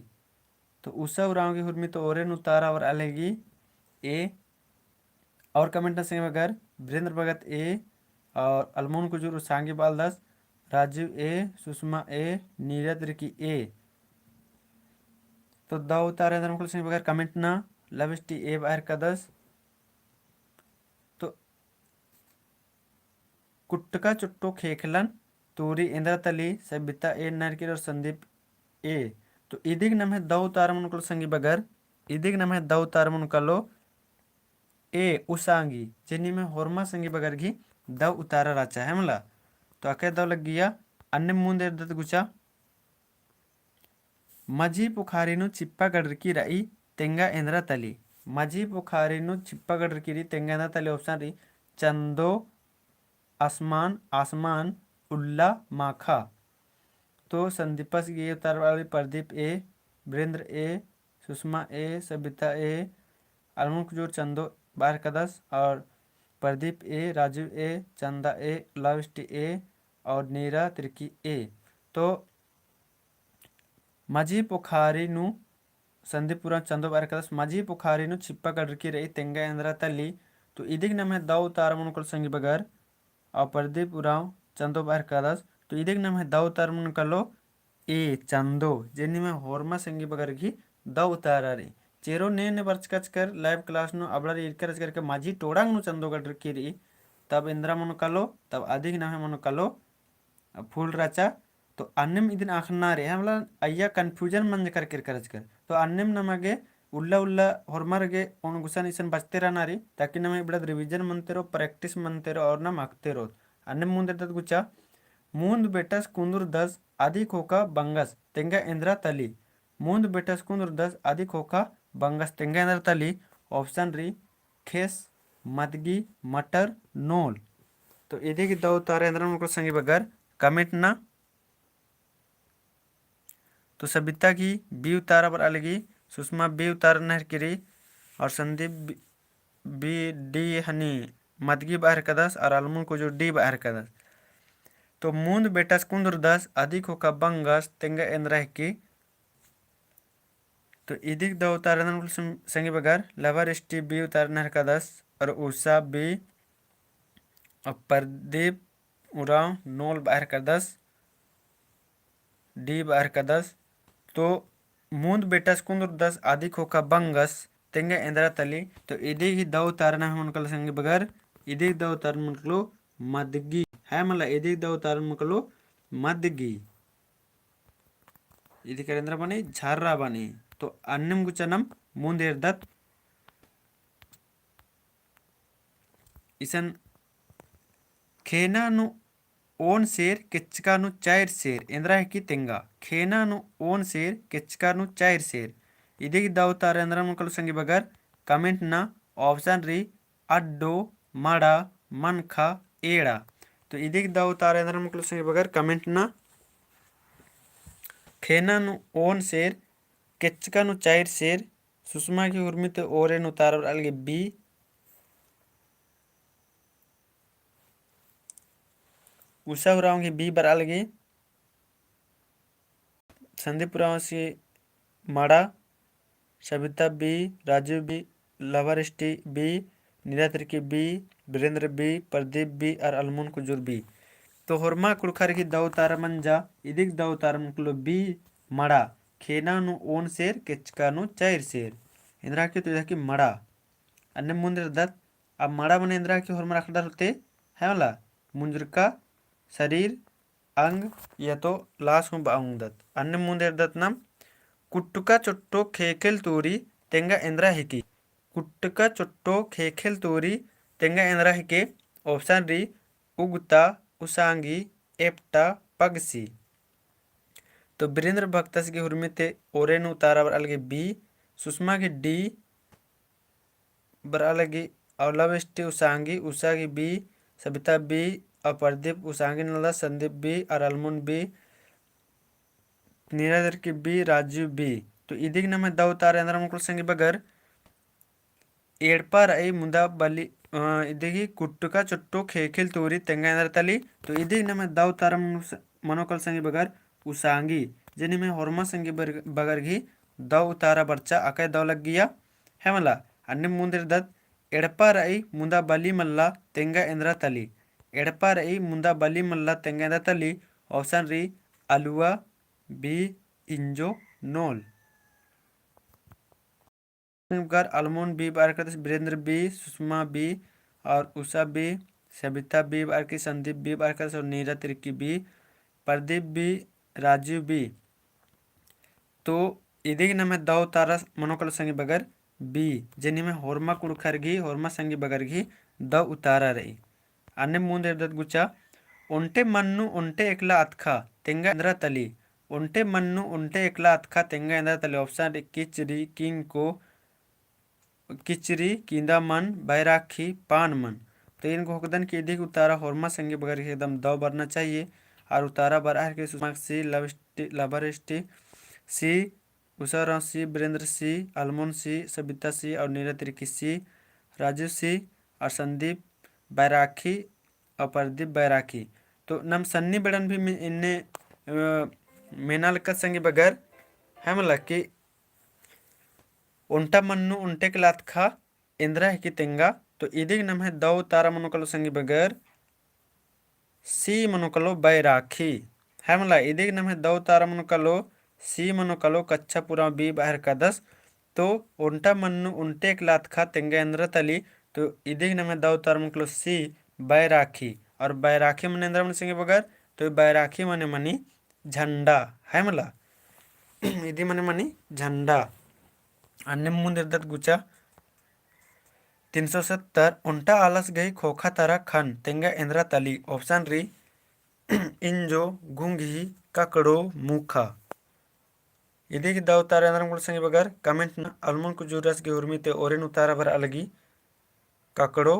तो उषा उरांगी हुरमी तो ओरेन उतारा और अलेगी ए और कमेंट से अगर वीरेंद्र भगत ए और अलमोन कुजूर उसांगी बालदास राजीव ए सुषमा ए नीरज की ए तो द उतार मुकुल संगी बगर कमेंट ना लविष्टी ए बाहर कदस तो कुट्टका चुट्टो खेखलन तूरी इंद्रतली सबिता ए नरकिर और संदीप ए तो इदिग नम है द उतार मुकुल संगी बगर इदिग नम है द उतार मुनकलो ए उसांगी जिन्नी में होरमा संगी बगर घी द उतारा राचा है मला तो अके द लग गया अन्य मुंदे दत गुचा मजी पुखारीनु चिप्पागढ़की रई तेंगा इंद्रा तली मजी पुखारीनु चिप्पागढ़की री तेंगा इंद्रा तली ऑप्शन री चंदो आसमान आसमान उल्ला माखा तो संदीपस ये उतार वाली प्रदीप ए वीरेंद्र ए सुषमा ए सबिता ए अलमुख जोर चंदो बार कदस और प्रदीप ए राजू ए चंदा ए लविष्ट ए और नीरा तिर्की ए तो मजी पुखारी नु संदीपुरा चंदो बार कदस मजी पुखारी नु छिप्पा गडरकी रही तेंगा इंद्रा तली तो इदिग नम है दाऊ तार मुनकल संगी बगर और प्रदीप उराव चंदो बार कदस तो इदिग नम है दाऊ तार मुनकलो ए चंदो जेनी में होरमा संगी बगर की दाऊ तारा रे चेरो ने बर्च कच कर लाइव क्लास नु अबड़ा इरकर करके माझी टोड़ांग नु चंदो गडरकी रही तब इंद्रा मुनकलो तब अधिक नम है मुनकलो फूल राचा तो अन्यम इदिन आखना रे हमला अय्या कंफ्यूजन मन कर तो अन्यम नमगे उल्ला उल्ला ಹೊರಮರ್ಗೆ उन गुसन इसन बचते रहना री ताकि नमे इबड़ा रिवीजन मनते रो प्रैक्टिस मनते रो और नम आखते रो अन्यम मुंदे तत गुचा मूंद बेटस कुंदुर 10 आदि खोका बंगस तेंगा इंद्रा तली मूंद बेटस कुंदुर 10 आदि खोका बंगस तेंगा इंद्रा तली ऑप्शन री खेस मदगी मटर नोल तो इधे की दो तारे इंद्रा मुको संगी बगर कमेंट ना तो सबिता की बी उतारा पर अलगी सुषमा बी उतार नहर किरी और संदीप बी डी हनी मदगी बाहर कदस और अलमुन को जो डी बाहर कदस तो मूंद बेटस कुंदर 10 अधिक होका बंगस तेंगा इंद्रा की तो इदिक दो उतार संगी बगर लवर स्टी बी उतार नहर कदस और उषा बी और प्रदीप उराव नोल बाहर कदस डी बाहर कदस तो मूंद बेटस कुंदर 10 आदि खोका बंगस तेंगा इंद्रा तली तो इदी ही दो तारना है उनकल संगे बगर इदी दो तार मुनकलो मदगी है मला इदी दो तार मुनकलो मदगी इदी करेंद्र बनी झार्रा बनी तो अन्नम गुचनम मूंद एर्दत इसन खेना नु ओन शेर किचका नु चायर शेर इंद्रा है की तेंगा खेना नु ओन शेर किचका नु चायर शेर इधे की दाव तार इंद्रा मुकल संगी बगर कमेंट ना ऑप्शन री अड्डो मड़ा मनखा एड़ा तो इधे की दाव तार इंद्रा मुकल संगी बगर कमेंट ना खेना नु ओन शेर किचका नु चायर शेर सुषमा की उर्मित ओरे नु तार अलगे बी उषा उराव की बी बर अलगे संदीप उराव से माड़ा सबिता बी राजू बी लवर स्टी बी नीरा तिर्की बी वीरेंद्र बी प्रदीप बी और अलमुन कुजूर बी तो होरमा कुड़खर की दव तार मंजा इदिक दव तार मुकलो बी मड़ा खेना नु ओन शेर केचका नु चायर शेर इंद्रा की तो इधर की मड़ा अन्य मुंद्र दत्त अब मड़ा मन इंद्रा की होरमा रखडा होते है वाला मुंद्र का शरीर अंग या तो लाश हूँ बाउंग दत्त अन्य मुंदेर दत्त नाम कुट्टुका चुट्टो खेखेल तूरी तेंगा इंद्रा हिकी कुट्टुका चुट्टो खेखेल तूरी तेंगा इंद्रा हिके ऑप्शन री उगता उसांगी एप्टा पगसी तो वीरेंद्र भक्तस की हुर्मिते ओरेन उतारा बर अलगे बी सुषमा की डी बर अलगे अवलविष्टि उसांगी उषा की बी सबिता बी और प्रदीप उसांगी नला संदीप बी और अलमुन बी नीराधर की बी राजू बी तो इदिक नम दव तार अंदर मुकुल संगी बगर एड़पा रई मुंदा बली इदिकी कुट्टुका चुट्टो खेखिल तूरी तेंगा अंदर तली तो इदिक नम दव तार मनोकल संगी बगर उसांगी जिन्हें में होरमा संगी बगर घी दव उतारा बर्चा अकय दव लग गया है मला अन्य मुंदिर दत्त एड़पा रई मुंदा बली मल्ला तेंगा इंद्रा तली एड़पा रई मुंदा बली मल्ला तेंगा इंद्रा तली ऑप्शन री अलुआ बी इंजो नोल प्रकार अलमोन बी बार का वीरेंद्र बी, सुषमा बी और उषा बी, सबिता बी बार की, संदीप बी बार का और नीरा तिर्की बी, प्रदीप बी, राजीव बी। तो इदी नमे दव तारा मनोकल संगी बगर बी जेनी में होरमा कुड़खरगी होरमा संगी बगरगी द उतारा रही अन्य ಮುಂದೆ ಇದ್ದದ್ದು ಗುಚ್ಚ ಒಂಟೆ ಮಣ್ಣು ಒಂಟೆ ಎಕ್ಲ ಅತ್ಖ ತೆಂಗ ಎಂದ್ರ ತಲಿ ಒಂಟೆ ಮಣ್ಣು ಒಂಟೆ ಎಕ್ಲ ಅತ್ಖ ತೆಂಗ ಎಂದ್ರ ತಲಿ ऑप्शन किचरी किंको किचरी किंदा मन बैराखी पान मन। तो इनको हुकदन की अधिक उतारा होरमा संगी बगर एकदम दव भरना चाहिए और उतारा बर के सुषमा सी लवरिष्टि सी उषा सी वीरेंद्र सी अलमोन सी सबिता सी और नीरज तिर्की सी राजू सी और संदीप बैराखी और प्रदीप बैराखी। तो नम सन्नी बेड़न भी इन्ने मेनाल का संगी बगर है मतलब कि उंटा मन्नु उंटे के लात खा इंद्रा है कि तेंगा। तो इदिग नम है दो तारा मनोकलो संगी बगर सी मनोकलो बैराखी है मतलब इदिग नम है दो तारा मनोकलो सी मनोकलो कच्चा पूरा बी बाहर का 10। तो उंटा मन्नु उंटे के लात खा तेंगा इंद्रा तली। तो इदिग नम है दो तारा मनोकलो सी बैराखी और बैराखी मन इंद्रा मन संगी बगर। तो बैराखी मने मनी झंडा है मला इदी मने मनी झंडा। अन्य मुंदिरदत गुचा 370 उंटा आलस गई खोखा तारा खन तेंगा इंद्रा तली ऑप्शन री इंजो गुंगी ककड़ो मुखा। इदी की दाव तारा इंद्रा मुल संगी बगर कमेंट न अलमन को जुरस के उर्मी ते ओरेन उतारा भर अलगी ककड़ो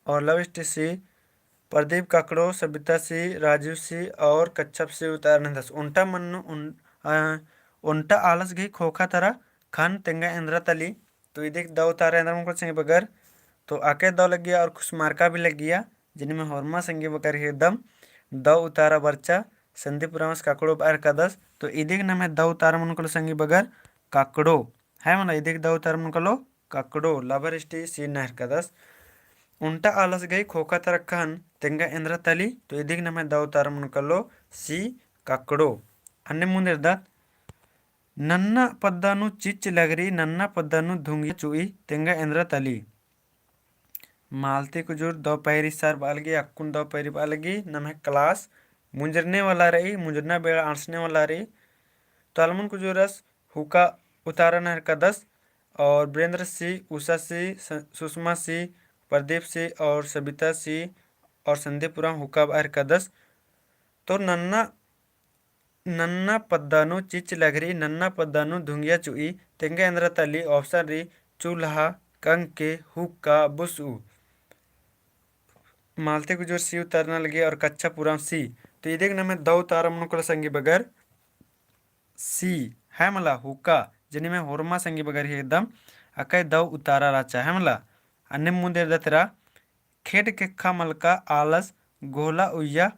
और लविष्ट सी प्रदीप ककड़ो सबिता सी राजू सी और कच्छप सी उतारने 10 उंटा मन्नु उंटा आलस गई खोखा तारा खन तेंगा इंद्रा तली। तो इधर दो तारा इंद्रा मुकुल संगी बगर। तो आके दो लग गया और कुछ मार्का भी लग गया जिनमें होरमा संगी बगर एकदम दो उतारा बर्चा संदीप रामस काकड़ो बार का 10। तो इधर नाम है दो उतारा मुकुल संगी बगर काकड़ो है मतलब इधर दो उतारा मुकुलो काकड़ो लाभर स्टी सी नहर का 10। उंटा आलस गई खोखा तरक्कन तेंगा इंद्रा तली। तो इदिग नमे दव तार मुनकलो सी ककड़ो अन्य मुंदिर दा नन्ना पद्दानु चिच लगरी नन्ना पद्दानु धुंगी चुई तेंगा इंद्रा तली। मालती कुजूर दो पैरी सर बालगी अक्कुन दो पैरी बालगी नमे क्लास मुंजरने वाला रही मुंजरना बेड़ा आंसने वाला रही। तो अलमुन कुजूरस हुका उतारा नहर का 10 और वीरेंद्र सी उषा सी सुषमा सी प्रदीप सी और सबिता सी और संदीपुरम हुक्का बाहर का 10। तो नन्ना नन्ना पद्दानु चिच लगरी नन्ना पद्दानु धुंगिया चुई तेंगा इंद्रा तली ऑप्शन री चूल्हा कंके हुक्का बुसु। मालते को जो सी उतारना लगे और कच्चा पूरा सी। तो ये देखना मैं दो तारा मनुकल संगी बगर सी है मला हुक्का जिन्हें में होरमा संगी बगर ही एकदम अकय दो उतारा राचा है मला अन्य मुंदे दतरा खेड केखा मलका आलस गोला उಯ್या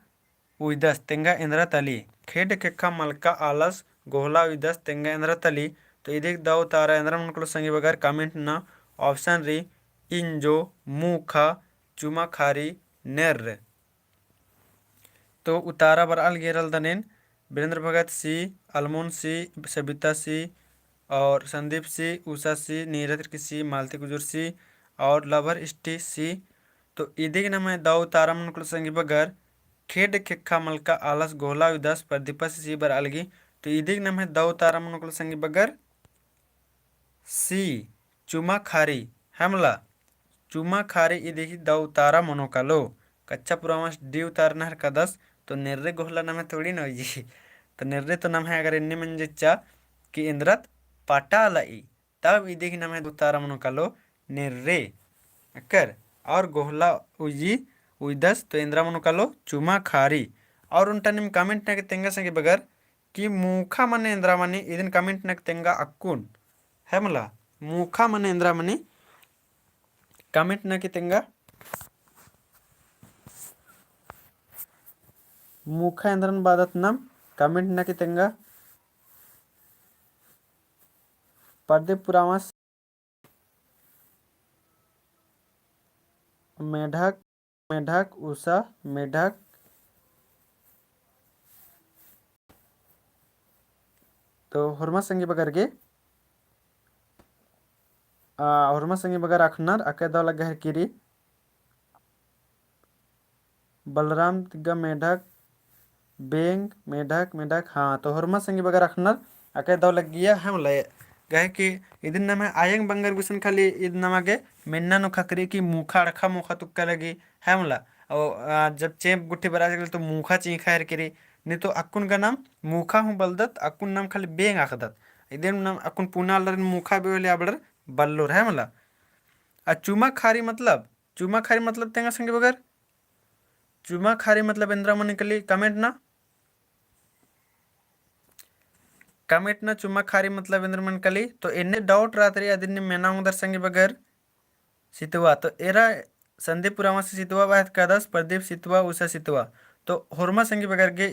उइदस तेंगा इंद्रा तली खेड केखा मलका आलस गोला उइदस तेंगा इंद्रा तली। तो इदिक दो तारा इंद्रा मनुकल संगी बगर कमेंट ना ऑप्शन री इंजो मुखा चुमा खारी नेर। तो उतारा बर अल गेरल दनेन वीरेंद्र भगत सी अलमोन सी सबिता सी और संदीप सी उषा सी नीरज सी मालती गुजर सी और लवर स्टी सी। तो इदिग न मैं दाऊ तारा मनुकुल संगी बगर खेड खेखा मलका आलस गोला उदास प्रदीपा सी बर अलगी। तो इदिग न मैं दाऊ तारा मनुकुल संगी बगर सी चुमा खारी हमला चुमा खारी इदिग दाऊ तारा मनोकालो कच्चा पुरामस डी उतारना हर का 10। तो निर्रे गोहला नाम है थोड़ी ना जी तो निर्रे तो नाम है अगर इन्ने मन जिच्चा कि इंद्रत पाटा लाई तब इदिग नाम है उतारा मनोकालो निर्रे अकर और गोहला उजी उदस तो इंद्रा मनुकालो चुमा खारी। और उनटा निम कमेंट नक तेंगा संगे बगर कि मुखा मने इंद्रा मनी इदिन कमेंट नक तेंगा अक्कुन है मला मुखा मने इंद्रा मनी कमेंट नक तेंगा मुखा इंद्रन बादत नम कमेंट नक तेंगा पर्दे पुरामस मेढक मेढक उषा मेढक तो हुरमा संगी बगरगे हुरमा संगी बगर अखनर अके दाव लगे है किरी बलराम तिग्गा मेढक बेंग मेढक मेढक हाँ तो हुरमा संगी बगर अखनर अके दाव लग गया हम लय गए कि इदिन नमे आयंग बंगर गुसन खाली इद नमागे मेन्ना नो खकरी की मुखा अड़खा मुखा तुक्का लगी हमला और जब चेप गुट्ठी बरा गल तो मुखा चीखा हर करी नहीं तो अक्कुन का नाम मुखा हूँ बलदत अक्कुन नाम खाली बेंग आखदत इदेन नाम अक्कुन पुना लर मुखा बेवले आबड़र बल्लोर है मला चुमा खारी मतलब तेंगा संगे बगर चुमा खारी मतलब इंद्रा मन निकली कमेंट ना चुमा खारी मतलब इंद्र मन कली तो इन्ने डाउट रात्रि अदिन मेना उदर संगे बगर सितुआ तो एरा संदीप पुरामा से सितुआ बात कदस प्रदीप सितुआ उषा सितुआ तो हुरमा संगे बगर गे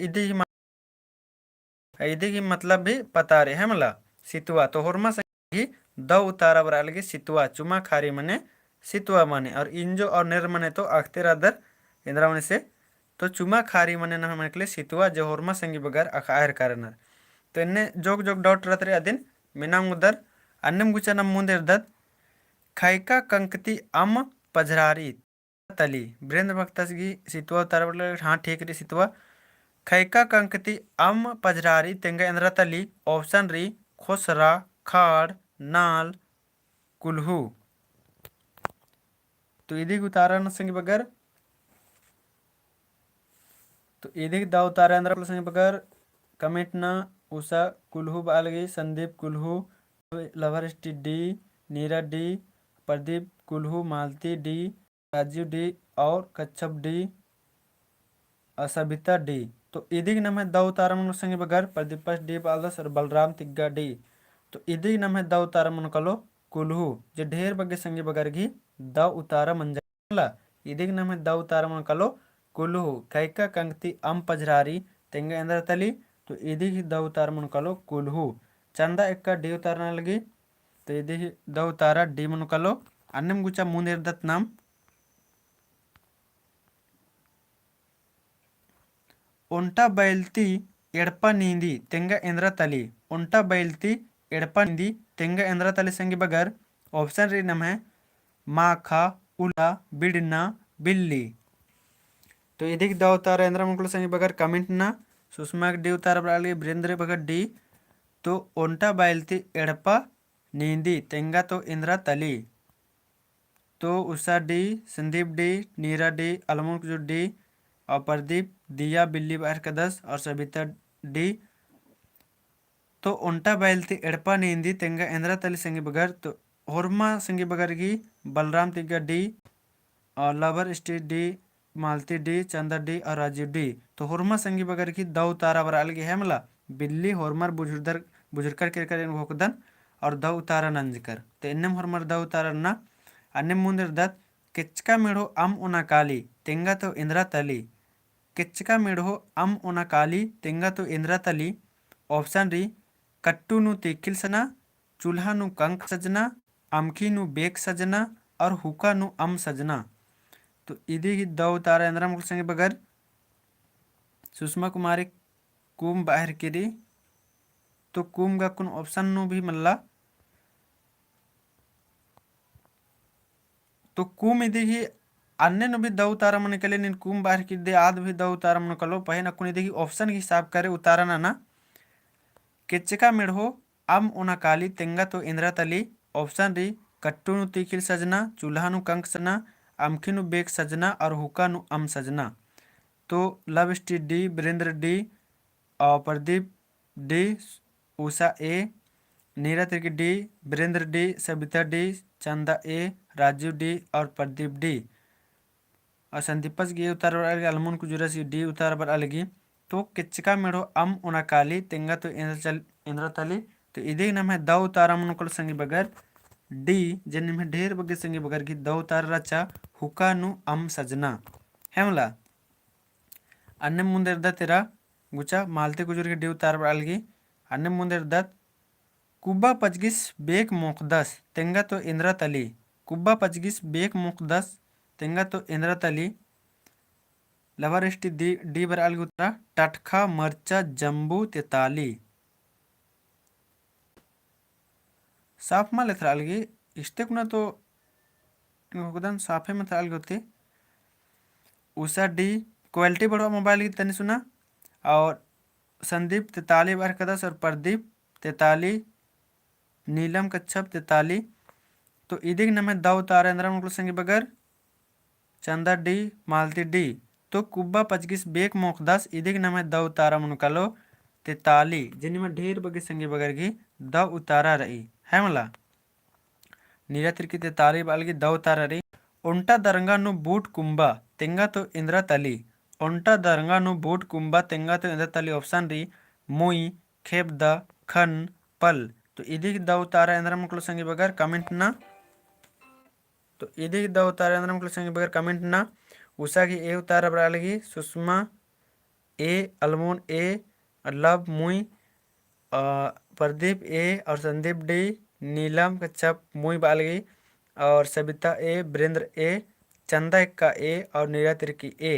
इदी की मतलब भी पता रहे है मला सितुआ तो हुरमा संगे द उतारा बराल के सितुआ चुमा खारी मने सितुआ माने और इंजो और निर मने तो अख्ते रादर इंद्रा मने से तो चुमा खारी मने ना मन के सितुआ जो हुरमा संगे बगर अखायर कारण तो इन्ने जोग जोग डाउट रात्रि अदिन मिनांग उदर अन्नम गुचा नम मुंदे दत खैका कंकती अम पझरारी तली वीरेंद्र भक्तसगी सितुआ उतारा हाँ ठीक री सितुआ खैका कंकती अम पझरारी तेंगा इंद्रा तली ऑप्शन री खोसरा खाड़ नाल कुल्हू तो इदी उतारा संग बगर तो इदी दा उतारा अंदर संग बगर कमेंट ना उषा कुल्हू बालगी संदीप कुल्हू लवर स्टी डी नीरा डी प्रदीप कुल्हू मालती डी राजीव डी और कच्छप डी सबिता डी तो इदी नाम है दाऊ तारम संगे बगर प्रदीपस डी बालदस और बलराम तिग्गा डी तो इदी नाम है दाऊ तारम कलो कुल्हू जो ढेर बगे संगे बगर घी दाऊ उतारा मंजला इदी नाम है दाऊ तारम कलो कुल्हू कैका कंकती अम पझरारी तेंगे अंदर तली तो इदी ही दाऊ तारम कलो कुल्हू चंदा एक्का डी उतारना लगी तो इदी ही दाऊ तारा डी मन कलो अन्नम गुचा मुंदेर दत्त नाम ఒంటా బయల్తి ఎడప నీంది తెంగ ఎంద్ర తలి ఒంటా బయల్తి ఎడప నీంది తెంగ ఎంద్ర తలి संगी बगर ऑप्शन री नम है माखा उला बिड़ना बिल्ली तो इधिक दा उतारा इंद्र मुकुल संगी बगर कमेंट ना सुषमा डी उतारा बराली वीरेंद्र बगर डी तो ओंटा बायलती एड़पा नींदी तेंगा तो इंद्रा तली तो Usha D Sandeep D Neera D अलमुख D और प्रदीप दिया बिल्ली बाहर का 10 और सबिता डी तो ओंटा बायलती एड़पा नींदी तेंगा इंद्रा तली संगी बगर तो होरमा संगी बगर की बलराम तिग्गा डी और लवर स्टेट डी मालती डी चंदा डी और राजीव डी तो होरमा संगी बगर की दौ तारा बराल की है मला बिल्ली होरमर बुजुर्कर किरकर होकदन और दौ तारा नंजकर तो इन्नम होरमर दौ तारा ना अन्य मुंदर दत किचका मेढ़ो अम उना काली तेंगा तो इंद्रा तली किचका मेढ़ो अम उना काली तेंगा तो इंद्रा तली ऑप्शन री कट्टू नु तीखिल सना चूल्हा नु कंक सजना अमखी नु बेक सजना और हुका नु अम सजना तो इदी ही दौ तारा इंद्रा मुकुल संगे बगर सुषमा कुमारी कुम बाहर किरी तो कुम का कुन ऑप्शन नु भी मल्ला तो कुम इदी ही अन्य नु भी दौ तारा मन कले निन कुम बाहर की दे आद भी दौ तारा मन कलो पहे न कुन इदी ही ऑप्शन की हिसाब करे उतारा ना किचका मेढ़ो अम उना काली तेंगा तो इंद्रा तली ऑप्शन री कट्टू नु तीखिल सजना चूल्हा नु कंक सजना अमखी नु बेक सजना और हुका नु अम सजना तो लव स्ट्रीट डी वीरेंद्र डी और प्रदीप डी उषा ए नीरा तिर्की डी वीरेंद्र डी सबिता डी चंदा ए राजीव डी और प्रदीप डी और संदीपस गे उतार अलमुन कुजुरसी डी उतार पर अलगी तो किचका मेढ़ो अम उना काली तेंगा तो इंद्र तली तो इधे नाम है दौ तारा मन संगी बगर डी जिन में ढेर बगे संगी बगर की दौ तारा रचा हुका नु अम सजना हेमला अन्य मुंदेर द तेरा गुचा मालते कुजुर के डी उतार पर अलगी अन्य मुंदेर दत कुब्बा पचगिस बेक मुकदस तेंगा तो इंद्रा तली कुब्बा पचगिस बेक मुकदस तेंगा तो इंद्रा तली लवर एस डी बर अलगुतरा टटखा मरचा जम्बू तेताली साफ माले थरालगी इष्टे कुना तो इनको साफे में थरालगी होती उषा डी क्वालिटी बढ़वा मोबाइल की तनी सुना और संदीप 43 बार कदस और प्रदीप 43 नीलम कच्छप 43 तो इदिग नमे दाऊ तारेंद्र मुकुल संगी बगर चंदा डी मालती डी तो कुब्बा पचगिस बेक मोखदास इदिग नमे दाऊ तारा मुनकालो 43 जिनमें ढेर बगे संगी बगर की दाऊ उतारा रही है मला नीरा तिरकी 43 बालगी दाऊ तारा रही ओंटा दरंगा नु बूट कुंबा तेंगा तो इंद्रा तली ओंटा दरंगा नु बूट कुंबा तेंगा तो इंद्रा तली ऑप्शन री मुई खेब द खन पल तो इदिग दाऊ तारा इंद्रा मुकुल संगी बगर कमेंट ना तो इदिग दाऊ तारा इंद्रा मुकुल संगी बगर कमेंट ना उषा की ए उतारा बरालगी सुषमा ए अलमोन ए लव मुई प्रदीप ए और संदीप डी नीलम कच्छप मुई बालगी और सबिता ए वीरेंद्र ए चंदा इक्का ए और नीरा तिरकी ए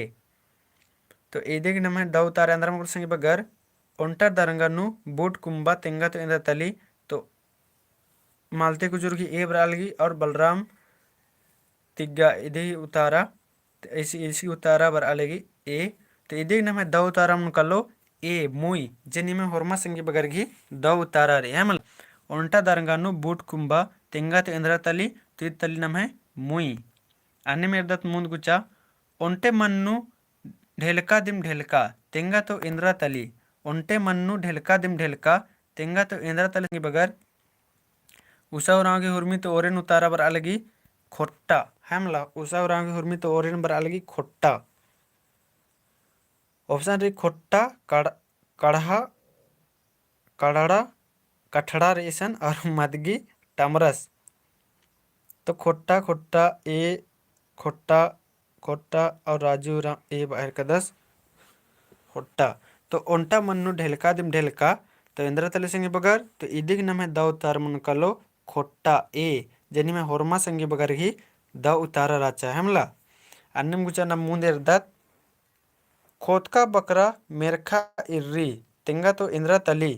तो इदिग नमे दाऊ तारा इंद्रा मुकुल संगी बगर ओंटा दरंगनु बूट कुंबा तेंगा तो इंद्रा तली तो मालती कुजुर की ए बरालगी और बलराम तिग्गा इदी उतारा तो इसी उतारा बरालगी ए तो इदिग नमे दाऊ उतारा मुनकलो ए मुई जेनी में होरमा संगी बगर की दाऊ उतारा रे है मतलब ओंटा दरंगानु बूट कुंबा तेंगा तो इंद्रा तली तो तली नम है मुई अन्य मेरे दत्त मुंद गुचा ओंटे मन्नु ढेलका दिम ढेलका तेंगा तो इंद्रा तली ओंटे मन्नु ढेलका दिम ढेलका तेंगा तो इंद्रा तली बगर उषा उरांगी हुरमी तो ओरेन उतारा बर अलगी खोट्टा है मला उषा उरांगी हुरमी तो ओरेन बर अलगी खोट्टा ऑप्शन रे खोट्टा कढ़ा कड़ड़ा कठड़ा रेसन और मदगी टमरस तो खोट्टा खोट्टा ए खोट्टा खोट्टा और राजू राम ए बाहर का 10 खोट्टा तो ओंटा मन्नु ढेलका दिम ढेलका तो इंद्रा तले संगे बगर तो इदिग नमे दाऊ तार मन कलो खोट्टा ए जनी में होरमा संगे बगर ही दाऊ उतारा राचा हमला अन्नम गुचा नम मुंदेर दत खोतका बकरा मेरखा इर्री तेंगा तो इंद्रा तली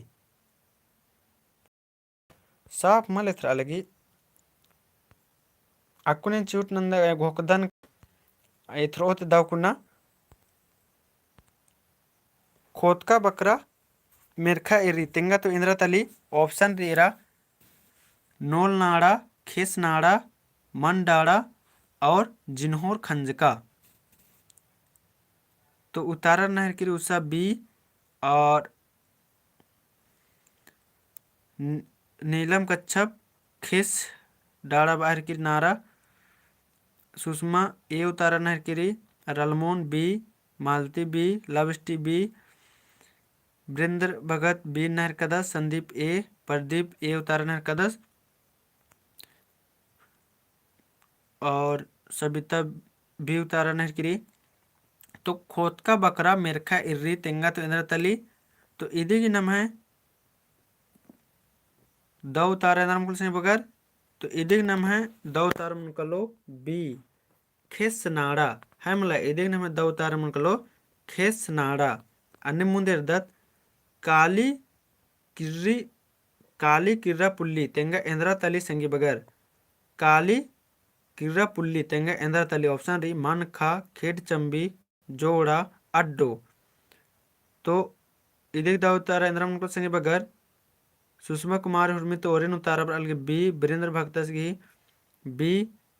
साफ मल इथरा लगी अकुने चूट नंद घोकदन इथरोत दावकुना खोतका बकरा मेरखा इर्री तेंगा तो इंद्रा तली ऑप्शन रेरा नोल नाड़ा खेस नाड़ा मन डाड़ा और जिन्होर खंजका तो उतारा नहर की उषा बी और नीलम कच्छप खेस डाड़ा बाहर की नारा सुषमा ए उतारा नहर की रलमोन बी मालती बी लवस्टी बी वृंद्र भगत बी नहर कदस संदीप ए प्रदीप ए उतारा नहर कदस और सबिता बी उतारा नहर की तो खोतका बकरा मेरखा इर्री तेंगा तो इंद्रा तली तो इदी की नम है दो उतारा इंद्रा मुकुल से बगर तो इदी की नम है दो उतारा मुनकलो बी खेस नाड़ा है मला इदी की नम है दो उतारा मुनकलो खेस नाड़ा अन्य मुंदेर दत काली किर्रा पुल्ली तेंगा इंद्रा तली संगी बगर काली किर्रा पुल्ली तेंगा इंद्रा तली ऑप्शन री मन खा खेड चंबी जोड़ा अड्डो तो इदिग दाऊ तारा इंद्रा मुकुल संगी बगर सुषमा कुमार हुर्मी तो ओरेन उतारा अलग बी वीरेंद्र भक्तस की B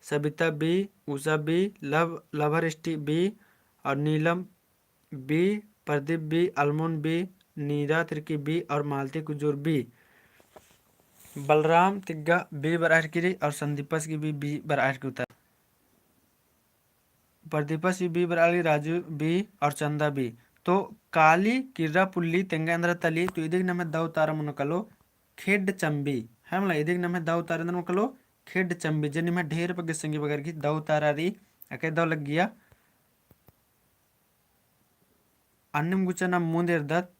Sabita B Usha B लवरिष्टि B और नीलम B Pradeep B Almon B नीरा तिरकी बी और मालती कुजूर बी बलराम तिग्गा बी बराहर की और संदीपस की बी बराहर की उतार प्रदीपस बी बराली राजू बी और चंदा बी तो काली किर्रा पुल्ली तेंगा इंद्रा तली तो इदिग नमे दाऊ तारा मुनकलो खेड चंबी है मला इदिग नमे दाऊ तारा इंद्रा मुनकलो खेड चंबी जनी में ढेर पगे संगी बगर की दाऊ तारा री अके दाऊ लग गया अन्नम गुचा ना मुंदेर दत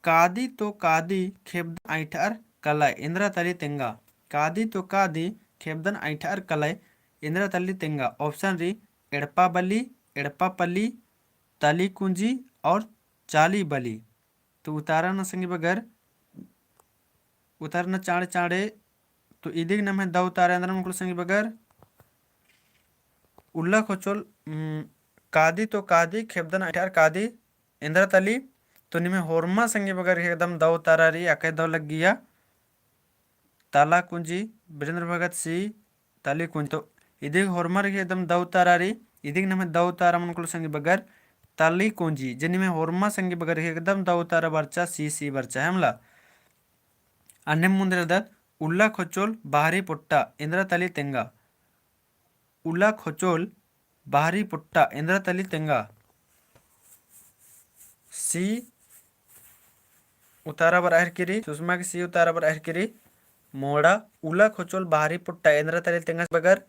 कादी तो कादी खेबदन आइठार कलाई इंद्रा तली तेंगा कादी तो कादी खेबदन आइठार कलाई इंद्रा तली तेंगा ऑप्शन री एड़पा बली एड़पा पली तली कुंजी और चाली बली तो उतारा न संगी बगर उतारना चाड़े चाड़े तो इदिग नाम है दाऊ तारा अंदर मुकुल संगी बगर उल्ला खोचोल कादी तो कादी खेबदन अठार कादी इंद्र तली तो निमे होरमा संगी बगर एकदम दाऊ तारा री आके दाऊ लग गया ताला कुंजी वीरेंद्र भगत सी ताली कुंज तो इदिग होरमा री एकदम दाऊ तारा री इदिग नाम है दाऊ तारा मुकुल संगी बगर ताली कुंजी जनी में होरमा संगी बगर एकदम दाऊ तारा बर्चा सी बर्चा हमला अन्य मुंदर दत उल्ला खोचोल बाहरी पुट्टा इंद्र तली तेंगा उल्ला खोचोल बाहरी पुट्टा इंद्र तली तेंगा सी उतारा बर आहरकिरी सुषमा की सी उतारा बर आहरकिरी मोड़ा उला खोचोल बाहरी पुट्टा इंद्र तली तेंगा बगर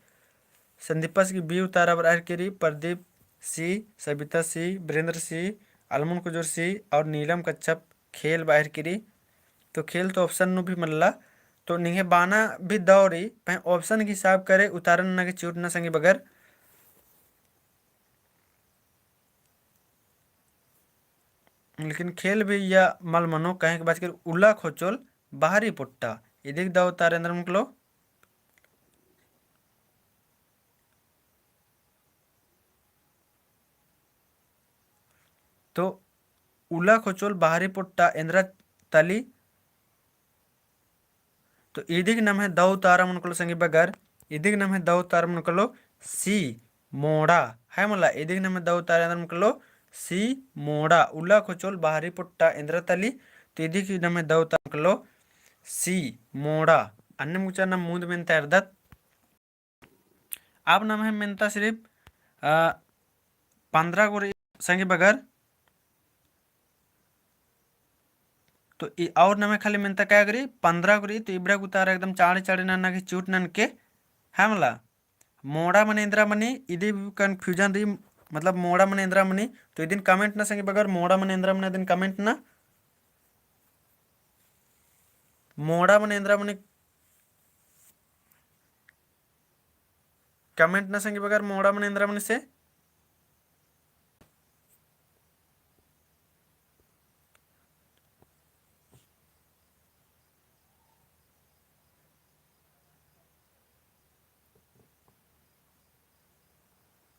संदीपस की बी उतारा बर आहरकिरी प्रदीप सी सबिता सी वीरेंद्र सी अलमुन कुजूर सी और नीलम कच्छप खेल बाहर किरी तो खेल तो ऑप्शन नु भी मल्ला तो निहे बाना भी दौरी पह ऑप्शन की हिसाब करे उतारन ना के चूट ना संगी बगर लेकिन खेल भी या मल मनो कहें के बात कर उला खोचोल बाहरी पुट्टा ये देख दाओ तारे अंदर मुकलो तो उला खोचोल बाहरी पुट्टा इंद्र तली तो इदिग नाम है दाऊ तारा मुनकलो संगी बगर इदिग नाम है दाऊ तारा मुनकलो सी मोड़ा है मला इदिग नाम है दाऊ तारा अंदर मुनकलो सी मोड़ा उला खोचोल बाहरी पुट्टा इंद्र तली तो इदिग नाम है दाऊ तारा मुनकलो सी मोड़ा अन्य मुचा नाम मुंद में तैरदत अब नाम है मेंता सिर्फ 15 गुरी संगी बगर तो और नमे खाली मेंता क्या करी 15 गुरी तो इब्रा उतारा एकदम चाड़े चाड़े नन्ना के चूट नन के हमला मोड़ा मन इंद्रा मनी इदी कंफ्यूजन रही मतलब मोड़ा मन इंद्रा मनी तो इदिन कमेंट ना संगे बगर मोड़ा मन इंद्रा मनी दिन कमेंट ना मोड़ा मन इंद्रा मनी कमेंट ना संगे बगर मोड़ा मन इंद्रा मनी से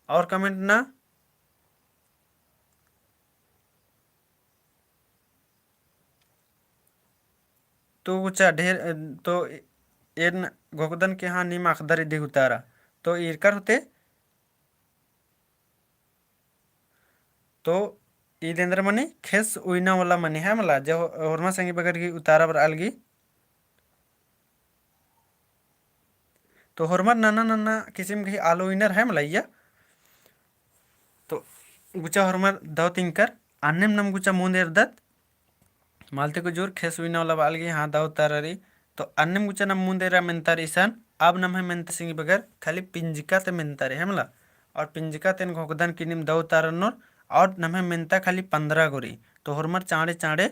और कमेंट ना तो कुछ ढेर तो इन गोकदन के हाँ नीम अखदर इदी उतारा तो इरकर होते तो ईदेंद्र मनी खेस उइना वाला मनी है मला जो होरमा संगी बगर की उतारा बर अलगी तो होरमा नन्ना नन्ना किस्म की आलू इनर है मलैया तो गुचा होरमा दाव तिंकर अन्यम नम गुचा मुंदेर दत मालते को जोर खेस उइना वाला अलगी हाँ दाव तारारी तो अन्यम गुचा नम मुंदेरा मेंतार ईसान अब नम है मेंता सिंगी बगर खाली पिंजिका ते मेंतारे है मला और पिंजिका तेन घोकदन की निम दाव तारनोर और नम है मेंता खाली 15 गोरी तो होरमर चाड़े चाड़े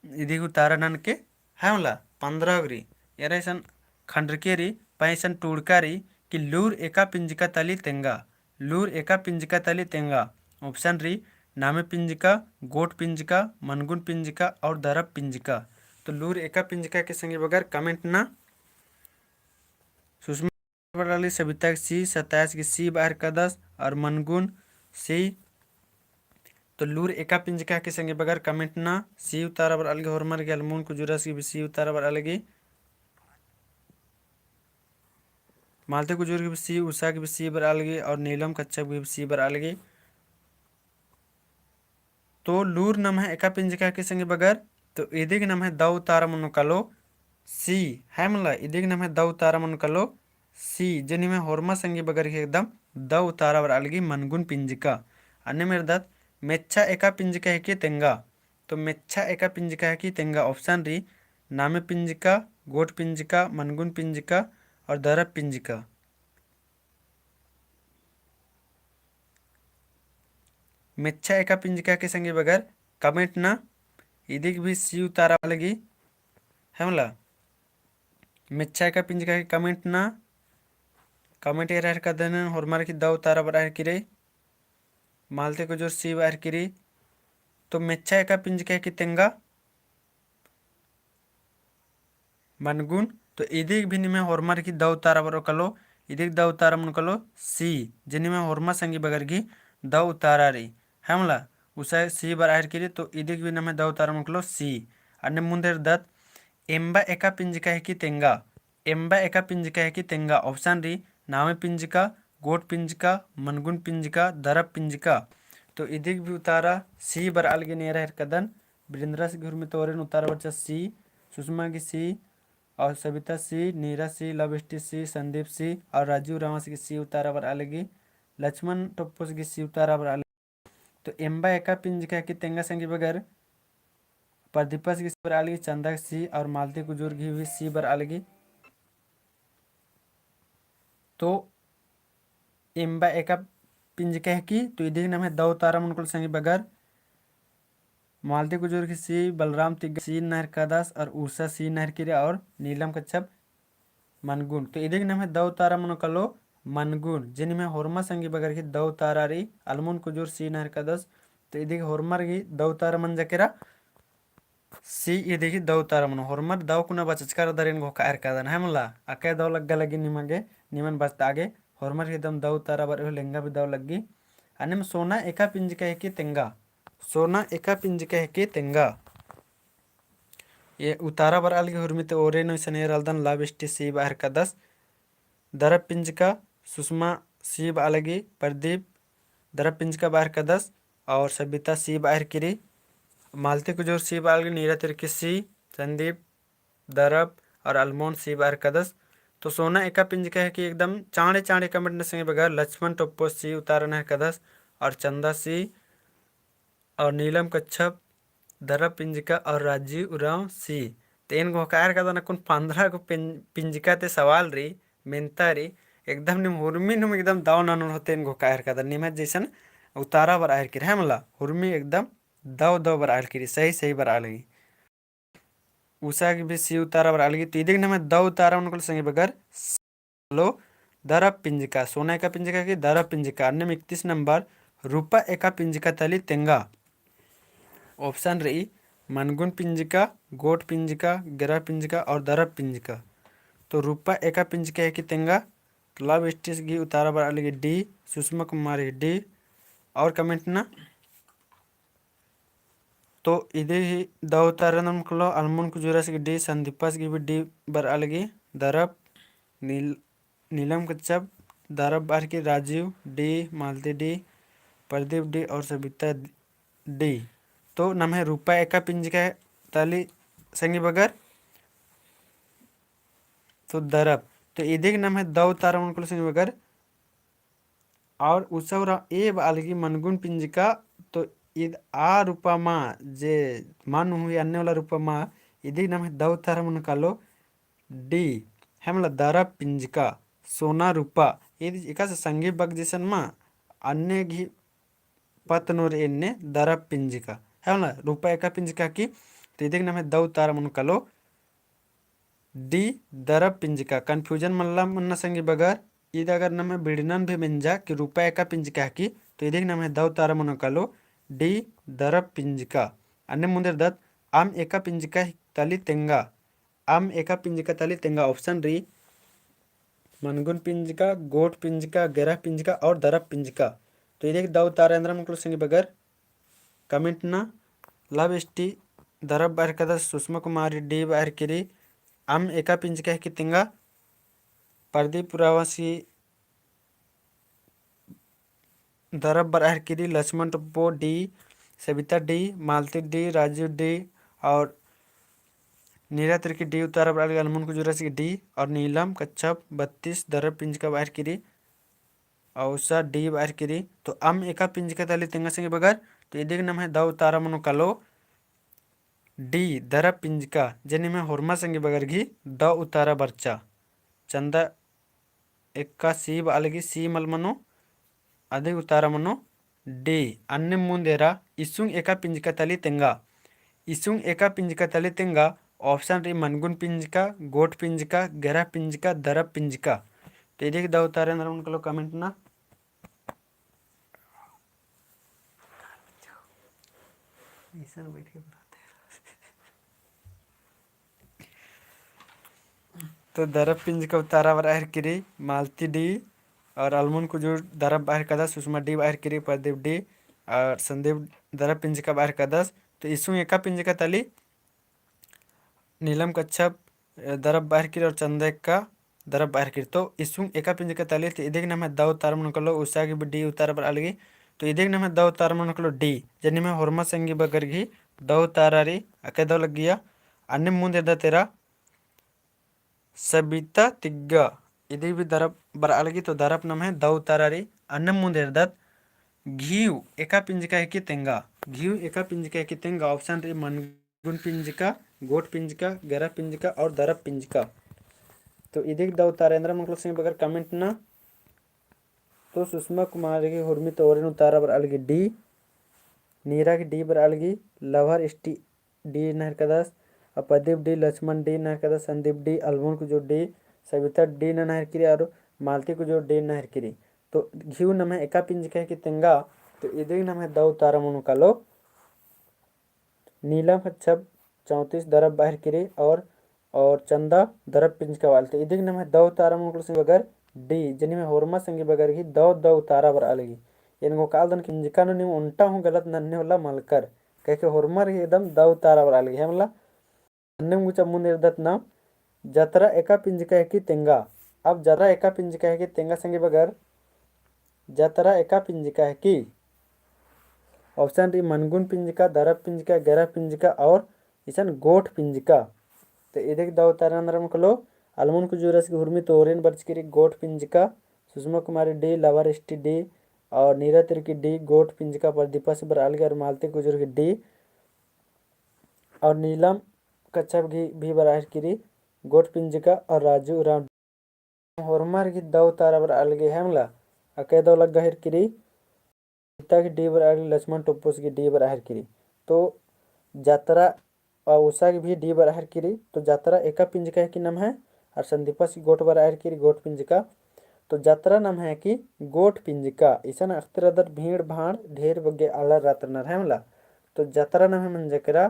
इदी उतारा नन के है मला 15 गोरी यार ऐसा खंडकेरी पैसन टूड़कारी कि लूर एका पिंजिका तली तेंगा लूर एका पिंजिका तली तेंगा ऑप्शन री नामे पिंजिका गोट पिंजिका मनगुन पिंजिका और दरब पिंजिका तो लूर एका पिंजिका के संगे बगैर कमेंट ना सुषमा वाली सविता की सी 27 की सी बाहर का 10 और मनगुन सी तो लूर एका पिंजिका के संगे बगैर कमेंट ना सी उतारा बर अलगे होरमर के अलमून को जुरस की भी सी उतारा बर अलगे मालते कुजूर की भी सी उषा की भी सी बर अलगे और नीलम कच्छप की भी सी बर अलगे तो लूर नम है एका पिंजिका के संगे बगर तो इदिग नम है दाऊ तारा मनु कलो सी है मला इदिग नम है दाऊ तारा मनु कलो सी जनी में होरमा संगे बगर के एकदम दाऊ तारा बर अलगी मनगुन पिंजिका अन्य मेरे दत मेच्छा एका पिंजिका है कि तेंगा तो मेच्छा एका पिंजिका है कि तेंगा ऑप्शन री नामे पिंजिका गोट पिंजिका मनगुन पिंजिका और दरब पिंजिका मेच्छा एका पिंजिका के संगे बगर कमेंट ना इदिक भी सी उतारा लगी है मला मेच्छा एका पिंजिका के कमेंट ना कमेंट ये रह कर देना होरमार की दाऊ तारा बर किरे मालते को जो सी बाहर किरी तो मेच्छा एका पिंजिका की तेंगा मनगुन तो इदिग भी निमे होर्मर की दव उतारा बरो कलो इदिग दव उतारा मन कलो सी जेनिमे होर्मा संगी बगर की दव उतारा री हमला उसा सी बर आहर किरी तो इदिग भी नमे दव उतारा मन कलो सी अन्य मुंदेर दत एम्बा एका पिंजिका है की तेंगा एम्बा एका पिंजिका है की तेंगा ऑप्शन री नामे पिंजिका गोट पिंजिका मनगुन पिंजिका दरब पिंजिका तो इदिग भी उतारा सी बर अलगे नेरा हर कदन ब्रिंद्रा से घर में तोरेन उतारा बच्चा सी सुषमा की सी और सविता सी नीरा सी लवष्टि सी संदीप सी और राजू रावस की सी उतारा बर अलगी लक्ष्मण टप्पोस की सी उतारा बर अलगी तो एम्बा एका पिंजिका की तेंगा संगी बगर प्रदीपस की सी बर अलगी चंदा सी और मालती कुजूर की भी सी बर अलगी तो एम्बा एका पिंजिका की तो इदिग नाम है दो तारा मुनकुल संगी बगर मालती कुजूर की सी बलराम तिग सी नहर कदास और उषा सी नहर की और नीलम कच्छप मनगुण तो इदिग नाम है दो तारा मुनकलो मनगुण जिनमें होरमा संगी बगर की दो तारा री अलमुन कुजूर सी नहर कदास तो इदिग होरमर की दो तारा मन जकेरा सी इदिगी दो तारा मन होरमर दो कुना बचचकार दरेन गो कार कादन है मला अके दो लग्गा लगी निमगे निमन बचता आगे होरमर की दम दो तारा बर लेंगा भी दो लगी अनिम सोना एका पिंजिका है की तेंगा सोना एका पिंजिका है की तेंगा ये उतारा बर अलगी हुरमित ओरे नो सनेर अलदन लाविष्टि सी बाहर का 10 दरब पिंजिका सुषमा सी अलगी प्रदीप दरब पिंजिका बाहर का 10 और सबिता सी बाहर किरी मालती कुजूर सी अलगी नीरा तिरकी सी संदीप दरब और अलमोन सी बाहर का 10 तो सोना एका पिंजिका है कि एकदम चाणे चाणे कमेंट संगे बगैर लक्ष्मण टोप्पो सी उतारन है का 10 और चंदा सी और नीलम कच्छप दरब पिंजिका और राजीव उराव सी तेन गो कार का ना कुन 15 गो पिंजिका ते सवाल री मेनता री एकदम निम हुरमी नुम एकदम दाव नानुन होते इन गो कार का निम जैसन उतारा बर आयर की हमला हुरमी एकदम दव दव बर आयल की सही सही बर आलगी उषा की भी सी उतारा बर आलगी तो इदिग नमे दव उतारा उनको संगे बगर लो दरब पिंजिका सोना एका पिंजिका की दरब पिंजिका अन्य 31 नंबर रूपा एका पिंजिका तली तेंगा ऑप्शन रही मनगुन पिंजिका गोट पिंजिका गिरा पिंजिका और दरब पिंजिका तो रूपा एका पिंजिका है कि तेंगा लव स्टिस की उतारा बर अलगी डी सुषमा कुमारी डी और कमेंट ना तो इधे ही द उतारा नमकलो अलमुन कुजुरास की डी संदीपास की भी डी बर अलगी दरब नीलम कच्छप दरब बार की राजीव डी मालती डी प्रदीप डी और सबिता डी तो नाम है रूपा एका पिंजिका ताली संगी बगर तो दरब तो इदिग नाम है दव तारा उनको संगी बगर और उसरा ए अलगी मनगुन पिंजिका तो इद आ रूपा मा जे मन हुई अन्य वाला रूपा मा इदिग नाम है दव तारा मन कालो डी हमला दरब पिंजिका सोना रूपा इद इका से संगी बग जैसन मा अन्य घी पतनोर एन्ने दरब पिंजिका है ना रूपा एका पिंजिका की तो इदिग नाम है दव तारा मन कालो डी दरब पिंजिका कन्फ्यूजन मल्ला मन्ना संगी बगर ईद अगर नाम है बिड़नन भी मिंजा कि रूपा एका पिंजिका की तो इदिग नाम है दव तारा मन कालो डी दरब पिंजिका अन्य मुंदर दत्त आम एका पिंजिका तली तेंगा आम एका पिंजिका तली तेंगा ऑप्शन री मनगुन पिंजिका गोट पिंजिका गेरा पिंजिका और दरब पिंजिका तो इदिग दव तारा मुकुल संगी बगर कमेंट ना लव एसटी दरब बाहर कदा सुषमा कुमारी डी बाहर किरी आम एका पिंजिका की तिंगा प्रदीप पुरावासी दरब बाहर किरी लक्ष्मण टप्पो डी सबिता डी मालती डी राजीव डी और नीरा तिरकी डी उतारा बाहर अलमुन कुजुरास की डी और नीलम कच्छप 32 दरब पिंजिका बाहर किरी औसा डी बाहर किरी तो आम एका पिंजिका तली तिंगा संगे बगर तो इदिग नाम है दव तारा मनो कालो डी दरब पिंजिका जेनी में होरमा संगी बगर घी द उतारा बर्चा चंदा एक्का सी अलगी सी मल मनो अधिक उतारा मनो डी अन्य मुंदेरा इसुंग एका पिंजिका तली तेंगा इसुंग एका पिंजिका तली तेंगा ऑप्शन री मनगुन पिंजिका गोट पिंजिका गेरा पिंजिका दरब पिंजिका तो इदिग द उतारा उनको कमेंट ना बैठ के तो दरब पिंज का उतारा बाहर किरी मालती डी और अलमुन को जो दरब बाहर कदस सुषमा डी बाहर किरी प्रदीप डी और संदीप दरब पिंज का बाहर कदस तो इसमें एका पिंज का तली नीलम कच्छप दरब बाहर किरी और चंदा का दरब बाहर किरी तो इसमें एका पिंज का तली तो इधे नाम है दव उतार मन कलो उसा की डी उतार पर अलगी तो इधे नाम है दव उतार मन कलो डी जनी में होरमा संगी बगर घी दव उतारारी अके दव लग गया अन्य मुंदे तेरा सबिता तिग्गा इधे भी दरब बर अलगी तो दरब नाम है दव उतारारी अन्य मुंदे घीव एका पिंजिका है कि तेंगा घीव एका पिंजिका है कि तेंगा ऑप्शन रे मनगुन पिंजिका गोट पिंजिका गरा पिंजिका और दरब पिंजिका तो इधे दाव तारेंद्र मंगल सिंह बगर कमेंट ना तो सुषमा कुमार की हुर्मी तो और उतारा बर अलगी डी नीरा की डी बर अलगी लवर एसटी डी नहर कदास प्रदीप डी लक्ष्मण डी नहर कदास संदीप डी अलमोन को जो डी सविता डी नहर किरी और मालती को जो डी नहर किरी तो घीव नम है एका पिंजिका है कि तेंगा तो इधे नाम है दव तारा मनु कालो नीलम छब 34 दरब बाहर किरी और चंदा दरब पिंजिका वालते इधे नाम है दव तारा मनु से बगर डी जनी में होरमा संगी बगर ही दव दव तारा बर अलगी इनको काल दन पिंजिका नो निम उल्टा हूं गलत नन्ने वाला मलकर कह के होरमा रही एकदम दव तारा बर अलगी है मतलब अन्य मुचा मुंदे दत नाम जतरा एका पिंजिका है कि तेंगा अब जतरा एका पिंजिका है कि तेंगा संगी बगर जतरा एका पिंजिका है कि ऑप्शन डी मनगुन पिंजिका दरब पिंजिका गरा पिंजिका और इसन गोठ पिंजिका तो इधे दाव तारा कलो अलमुन को जुरस की हुर्मी तोरेन बर्चकिरी गोठ पिंजिका Sushma Kumari D lover ST D और नीरा तिरकी डी गोठ पिंजिका प्रदीपा से बर अलग और मालती गुजर की डी और नीलम कच्छप घी भी बराहर किरी गोठ पिंजिका और राजू राम होरमार की दाव तारा बर अलगे हमला अके दो लग गहिर किरी सीता की डी बर अलगी लक्ष्मण टोपोस की डी बराहर किरी तो जात्रा और उषा की भी डी बराहर किरी तो जात्रा एका पिंजिका है कि नाम है और संदीपा की गोट बराहर किरी गोट पिंजिका तो जात्रा नाम है कि गोट पिंजिका ईसन अख्तरदर भीड़ भाड़ ढेर बगे आला रात्रनर है मला तो जात्रा नाम है मंजकरा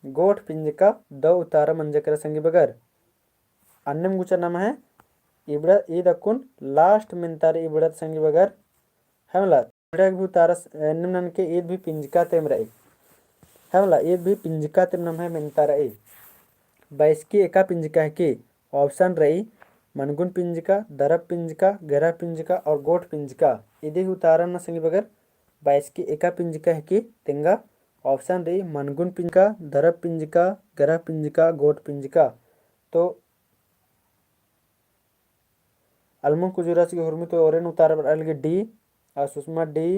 गोट पिंजिका द उतारा मंजकरा संगी बगर अन्नम गुचा नाम है इबड़ा ईद अकुन लास्ट मिनतार इबड़त संगी बगर है मला इबड़ा भी उतारा निम्न के ईद भी पिंजिका तेम रही है मला ईद भी पिंजिका तेम नाम है मिनतारा ए 22 की एका पिंजिका है कि ऑप्शन रही मनगुन पिंजिका दरब पिंजिका गरा पिंजिका और गोठ पिंजिका इधे उतारा न संगी बगर 22 की एका पिंजिका है कि तेंगा ऑप्शन रही मनगुन पिंजिका दरब पिंजिका गरा पिंजिका गोठ पिंजिका तो अलमुन कुजुरास की हुर्मी तो ओरेन उतार बर अलगे डी और सुषमा डी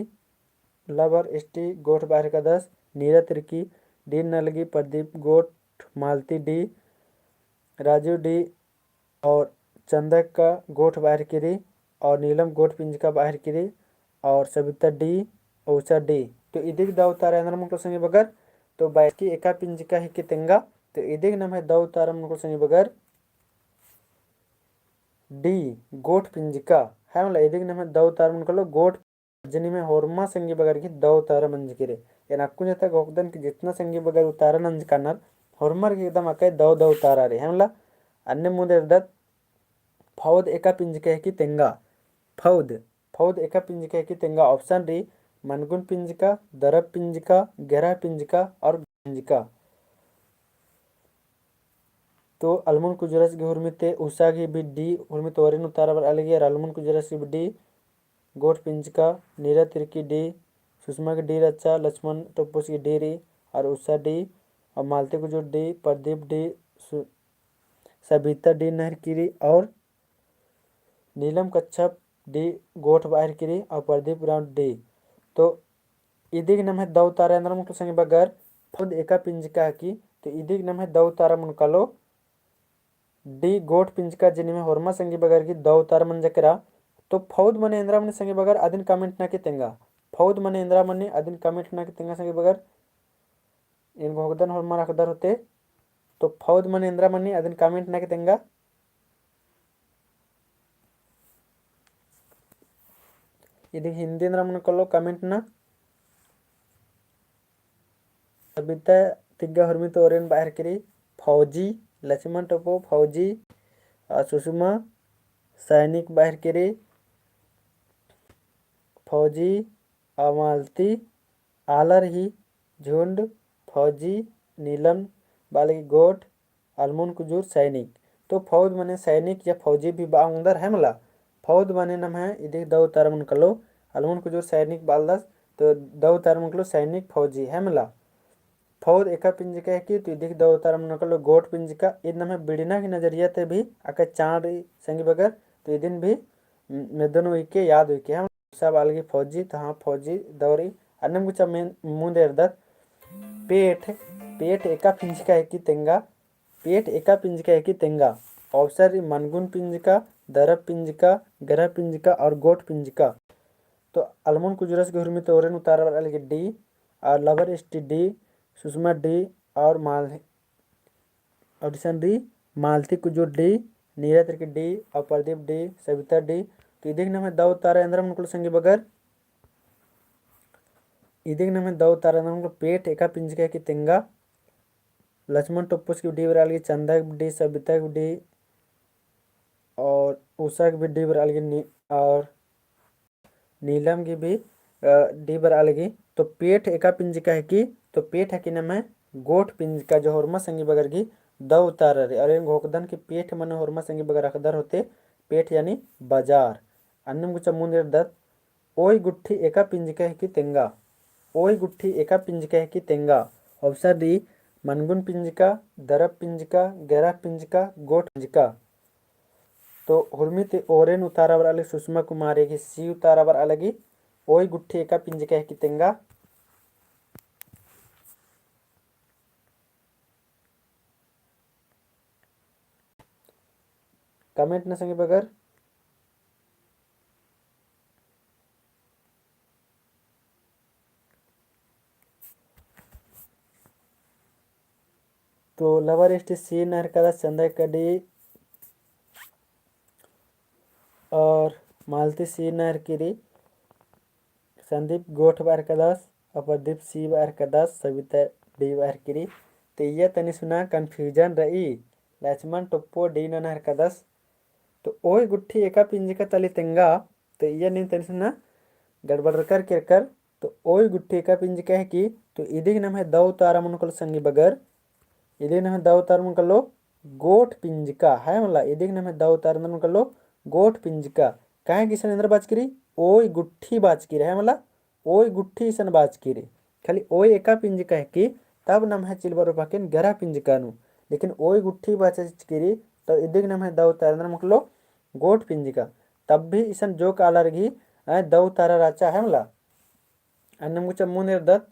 लवर एसटी गोठ बाहर का 10 नीरा तिरकी डी नलगी प्रदीप गोठ मालती डी राजू डी और चंदक का गोठ बाहर किरी और नीलम गोठ पिंजिका बाहर किरी और सविता डी औसा डी तो इधे दाव तारा अंदर मुनको संगे बगर तो 22 की एका पिंजिका है कि तेंगा तो इधे नाम है दाव तारा मुनको संगे बगर डी गोठ पिंजिका है मतलब इधे नाम है दाव तारा मुनको लो गोठ जनी में होरमा संगी बगर की दाव तारा मंज किरे यानी आपको जता गोकदन की जितना संगी बगर उतारा नंज कानर होरमर की एकदम आके दाव दाव तारा रे है मतलब अन्य मुंदे दत फौद एका पिंजिका है कि तेंगा फौद एका पिंजिका है कि तेंगा ऑप्शन डी मनगुन पिंजिका दरब पिंजिका गहरा पिंजिका और पिंजिका तो अलमुन कुजरस की हुर्मिते उषा की भी डी हुर्मित ओरिन उतारा बर अलगी और अलमुन कुजरस की भी डी गोठ पिंजिका नीरा तिरकी डी सुषमा की डी रचा लक्ष्मण टोपोस की डी री और उषा डी और मालती को जो D Pradeep D Sabita D नहर किरी और नीलम कच्छप डी गोठ बाहर किरी और प्रदीप राउंड डी तो इधे के नाम है दव तारा अंदर मुनको संगे बगर खुद एका पिंजिका है कि तो इधे के नाम है दव तारा मुनकालो डी गोठ पिंजिका जिनी में होरमा संगे बगर की दव तारा मन जकरा तो फौद मने इंद्रा मने संगे बगर अदिन कमेंट ना के तेंगा फौद मने इंद्रा मने अदिन कमेंट ना के तेंगा संगे बगर इन भोगदन होरमा रखदर होते तो फौद मने इंद्रा मने अदिन कमेंट ना के तेंगा ఇది హిందీ మనకల్లో కమెంట్ నా सबिता तिग्गा हुर्मी तो ओरेन बाहर करी फौजी लक्ष्मण टोपो फौजी सुषमा सैनिक बाहर केरे फौजी अमालती आलर ही झुंड फौजी नीलम बालगी गोठ अलमुन कुजूर सैनिक। तो फौज माने सैनिक या फौजी भी बाउंदर है मला फौज माने नम है इधर दो तार मन कलो अलमुन कुजूर सैनिक बालदस तो दो तार मन कलो सैनिक फौजी है मला फौज एका पिंजिका है कि तो इधर दो तार मन कलो गोठ पिंजिका इन नम है बिड़ना की नजरिया ते भी आके चांद संगी बगर तो इदिन भी मेदन के याद हुई के हम सब अलगी फौजी तो हाँ फौजी दौरी अन्नम गुचा मुंदे अर्दत पेट पेट एका पिंजिका है कि तेंगा पेट एका पिंजिका है कि तेंगा अवसर मनगुन पिंजिका दरब पिंजिका गरह पिंजिका और गोट पिंजिका। तो अलमुन कुजुरस के हुरमी तोरेन उतार अलगे डी और lover ST D Sushma D और माल ऑडिशन डी मालती कुजूर डी नीरा तिरकी डी और प्रदीप डी सविता डी। तो इदिक नम है दाऊ तारा इंद्र मुकुल संगी बगर इदिक नम है दाऊ तारा इंद्र मुकुल पेट एका पिंजिका की तेंगा लक्ष्मण टोप्पस की डी बरालगी चंदा की डी सविता की डी और उषा की भी डी बरालगी और नीलम की भी डी बरालगी। तो पेट एका पिंजिका है कि तो पेट है कि नम है गोठ पिंजिका जो होरमा संगी बगर की द उतार रे अरे घोकदन की पेट मन होरमा संगी बगर अखदर होते पेट यानी बाजार अन्नम गुचा मुंदेर दत ओई गुट्ठी एका पिंजिका है कि तेंगा ओई गुट्ठी एका पिंजिका है कि तेंगा अवसर दी मनगुन पिंजिका दरब पिंजिका गैरा पिंजिका गोठ पिंजिका। तो हुर्मित ओरेन उतारावर अलग सुषमा कुमारी की सी उतारावर अलगी ओई गुट्ठी एका पिंजिका है कि तेंगा। कमेंट न संगे बगर तो लवर एसटी सी नहर कदा चंदा कडी और मालती सी नहर किरी संदीप गोठ बार कदास और प्रदीप सी बार कदास सविता डी बार किरी। तो ये तनी सुना कन्फ्यूजन रही लक्ष्मण टोप्पो डी नहर कदास तो ओई गुट्ठी एका पिंजिका तली तेंगा तो ये नहीं तनी सुना गड़बड़ कर तो ओई गुट्ठी एका पिंजिका है कि तो इदिक नाम है दौ तारा मुनकल संगी बगर इदिक नाम है दौ तारा मुनकलो गोठ पिंजिका है मला इदिक नाम है दौ तारा मुनकलो गोठ पिंजिका काहे किसन इंद्र बाज करी ओई गुट्ठी बाज की है मला ओई गुट्ठी सन बाज की खाली ओई एका पिंजिका है कि तब नाम है चिलबर पाकिन गरा पिंजिका नु लेकिन ओई गुट्ठी बाज की तो इदिक नाम है दौ तारा मुनकलो गोठ पिंजिका तब भी इसन जो काला रही दौ तारा राचा है मला अन्नम गुचा मुंदेर दत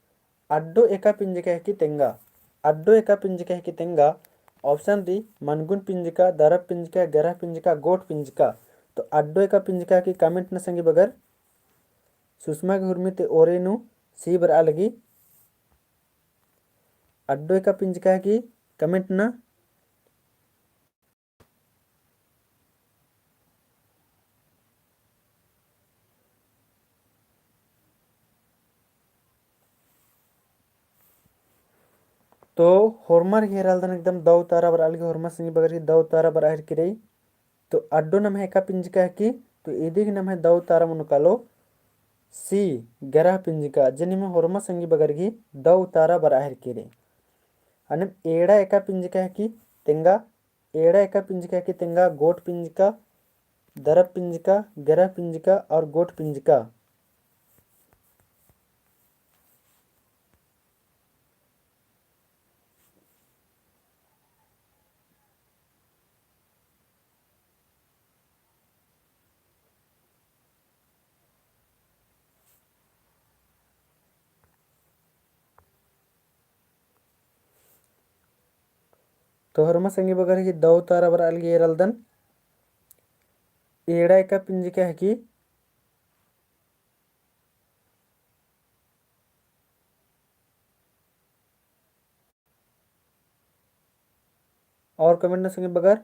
अड्डो एका पिंजिका है कि तेंगा अड्डो एका पिंजिका है कि तेंगा ऑप्शन डी मनगुन पिंजिका दरब पिंजिका गरह पिंजिका गोठ पिंजिका। तो अड्डो एका पिंजिका की कमेंट न संगी बगर सुषमा की हुर्मी ते ओरेनु सी बर अलगी अड्डो एका पिंजिका की कमेंट न। तो होर्मर घेराल एकदम दौ तारा बर अलगी होर्मा संगी बगर की दौ तारा बर आहर की रही तो अड्डो नम है एका पिंजिका है कि तो इदिक नम है दौ तारा मुनकालो सी गरह पिंजिका जनी में होरमा संगी बगर की दौ तारा बर आहर की रही अनम एड़ा एका पिंजिका है कि तेंगा एड़ा एका पिंजिका है कि तेंगा गोठ पिंजिका दरब पिंजिका गरह पिंजिका और गोठ पिंजिका। तो हरमा संगी बगर की दौ तारा बर अलगी एरलदन एड़ा एका पिंजिका है कि और कमेंट न संगे बगर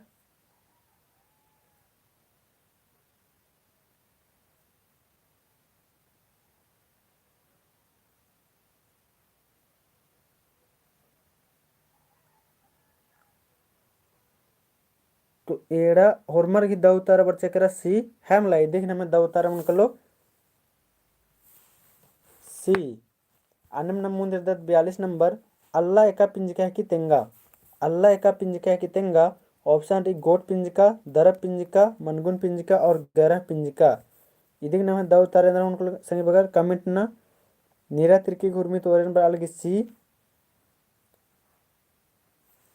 तो एड़ा होर्मर की द उतारा बच्चे करा सी हेमला देखना में द उतारा मन कलो सी अनम नम मुंदर 42 नंबर अल्लाह एका पिंजका की तेंगा अल्लाह एका पिंजका की तेंगा ऑप्शन डी गोट पिंजका दरब पिंजका मनगुन पिंजका और गरह पिंजका इदिक नाम द उतारे उनको संगे बगर कमेंट ना नीरा तिरकी घुर्मी तो पर अलग सी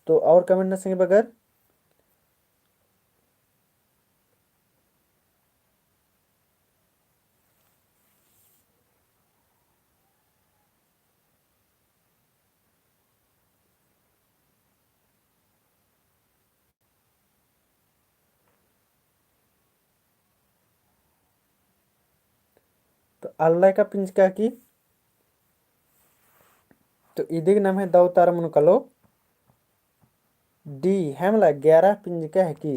तो और कमेंट ना संगे बगर तो अल्लाह का पिंजका की तो इदिक नाम है द उतारा मन कलो डी हेमला 11 पिंजका है की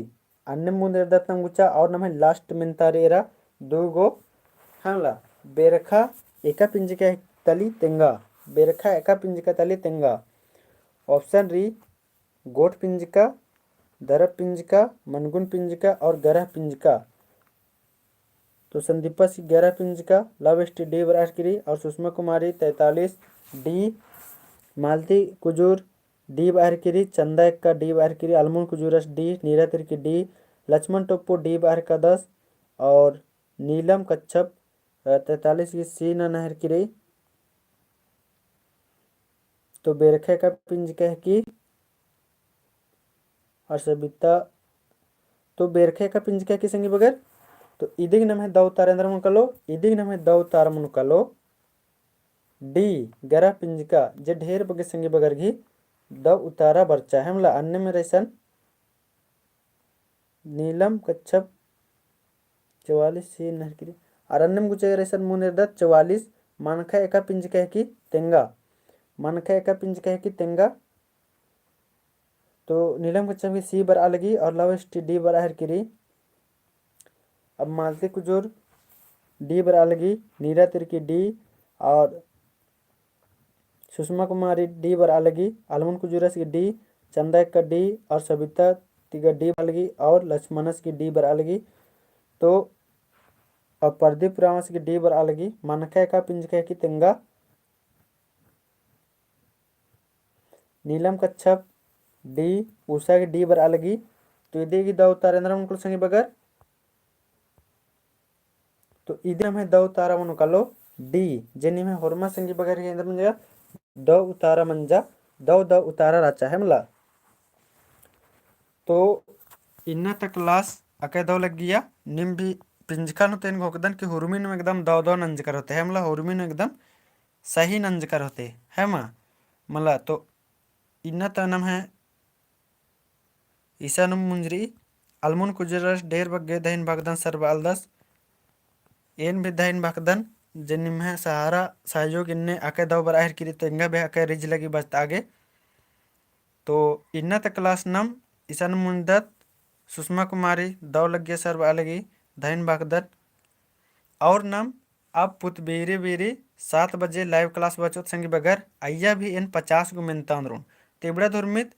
अन्य मुंदर दत्तम गुचा और नाम है लास्ट मिनतारेरा दो गो हेमला बेरखा एका पिंजका तली तेंगा बेरखा एका पिंजका तली तेंगा ऑप्शन री गोट पिंजका दरब पिंजका मनगुन पिंजका और गरह पिंजका तो संदीपा सी 11 पिंजका लव एस टी डी बराशगिरी और सुषमा कुमारी 43 डी मालती कुजूर डी बाहरकिरी चंदा एक का डी बाहरकिरी अलमुन कुजूरस डी नीरा तिरकी डी लक्ष्मण टोप्पो डी बाहर का 10 और नीलम कच्छप 43 की सी नहर की तो बेरखे का पिंजका है की और सबिता तो बेरखे का पिंजका की संगी बगैर तो इदिग नाम है द उतारेंद्र मन कलो इदिग नाम है द उतार मन कलो डी गरा पिंजका जे ढेर बगे संगे बगर घी द उतारा बर्चा है मतलब अन्य में रेसन नीलम कच्छप 44 सी नहरकिरी अरण्यम गुचे रेसन मुनिर्दत 44 मानखा एका पिंजका है की तेंगा मानखा एका पिंजका है की तेंगा तो नीलम कच्छप की सी बर अलगी और लव टी डी बर हरकिरी अब मालती कुजूर डी बर अलगी नीरा तिरकी डी और सुषमा कुमारी डी बर अलगी अलमन कुजूरस की डी चंदा का डी और सबिता तिगा डी अलगी और लक्ष्मणस की डी बर अलगी तो अब प्रदीप रावस की डी बर अलगी मनखा का पिंजका की तेंगा नीलम कच्छप डी उषा की डी बर अलगी तो इधे की दाव तारेंद्र उनको संगे बगर तो इधर में द उतारा मन कलो डी जेनी में होरमा संगी बगर के अंदर मंजा द उतारा मंजा द उतारा राचा है मला तो इन्ना तक क्लास अके दो लग गया निम भी पिंजका नो तेन घोकदन कि हुरमिन में एकदम दो नंज कर होते है मला हुरमिन एकदम सही नंज कर होते है मला तो इन्ना तनम है ईसानुम मुंजरी अलमुन कुजरस ढेर बगे दहिन भगदन सर्व अलदस एन भी दहिन भगदन जनिम है सहारा सहयोग इन्ने आके दो बर आहर किरी तेंगा बे आके रिज लगी बस आगे तो इन्ना तक क्लास नम ईसान मुंदत सुषमा कुमारी दौ लगे सर्व अलगी दहिन भगदन और नम अब पुत बेरे बेरे 7 बजे लाइव क्लास बचोत संगी बगर आइया भी इन 50 गो मिनता अंदरून तेबड़ा धुरमित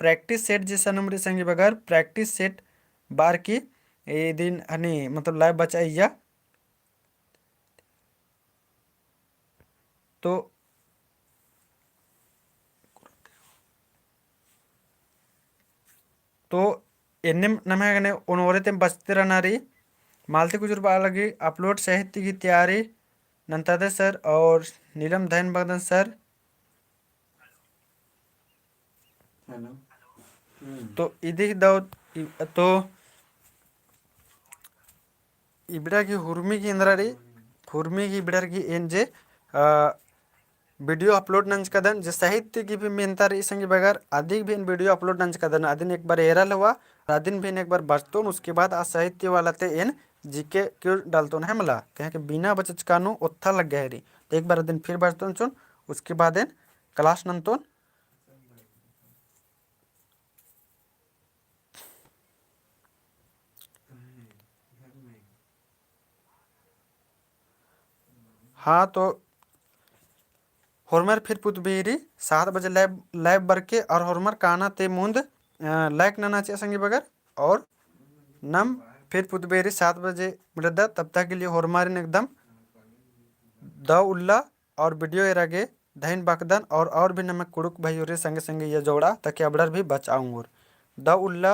प्रैक्टिस सेट जैसा नंबर संगी बगर प्रैक्टिस सेट बार की ए दिन हनी मतलब लाइव बचा आइया तो एन्ने नमे उनवरते बचते रहना रही मालती कुजुर बालगी अपलोड साहित्य की तैयारी नंतादे सर और नीलम धैन बगदन सर तो इधे दो तो इबड़ा की हुर्मी की इंद्रा रही हुर्मी की इबड़ा की एनजे वीडियो अपलोड नंज कदन जो साहित्य की भी मेहनता रही संगी बगैर आदि भी वीडियो अपलोड नंज कदन आदिन एक बार एरल हुआ आदिन भी एक बार बचतो उसके बाद आ साहित्य वाला ते इन जीके क्यों डालतो है मला कहें कि बिना बचत कानू उत्था लग गया रही तो एक बार दिन फिर बचतो चुन उसके बाद इन क्लास नंतोन हाँ तो होरमर फिर पुत बेरी 7 बजे लाइव लाइव बर के और होरमर काना ते मुंद लाइक नना चाहिए संगी बगर और नम। फिर पुतबेरी 7 बजे मृदा, तब तक के लिए होरमारिन एकदम द उल्ला और वीडियो एरागे धैन बाकदन और भी नमक कुड़ुक भाई और संगे संगे ये जोड़ा ताकि अबड़र भी बचाऊँ और द उल्ला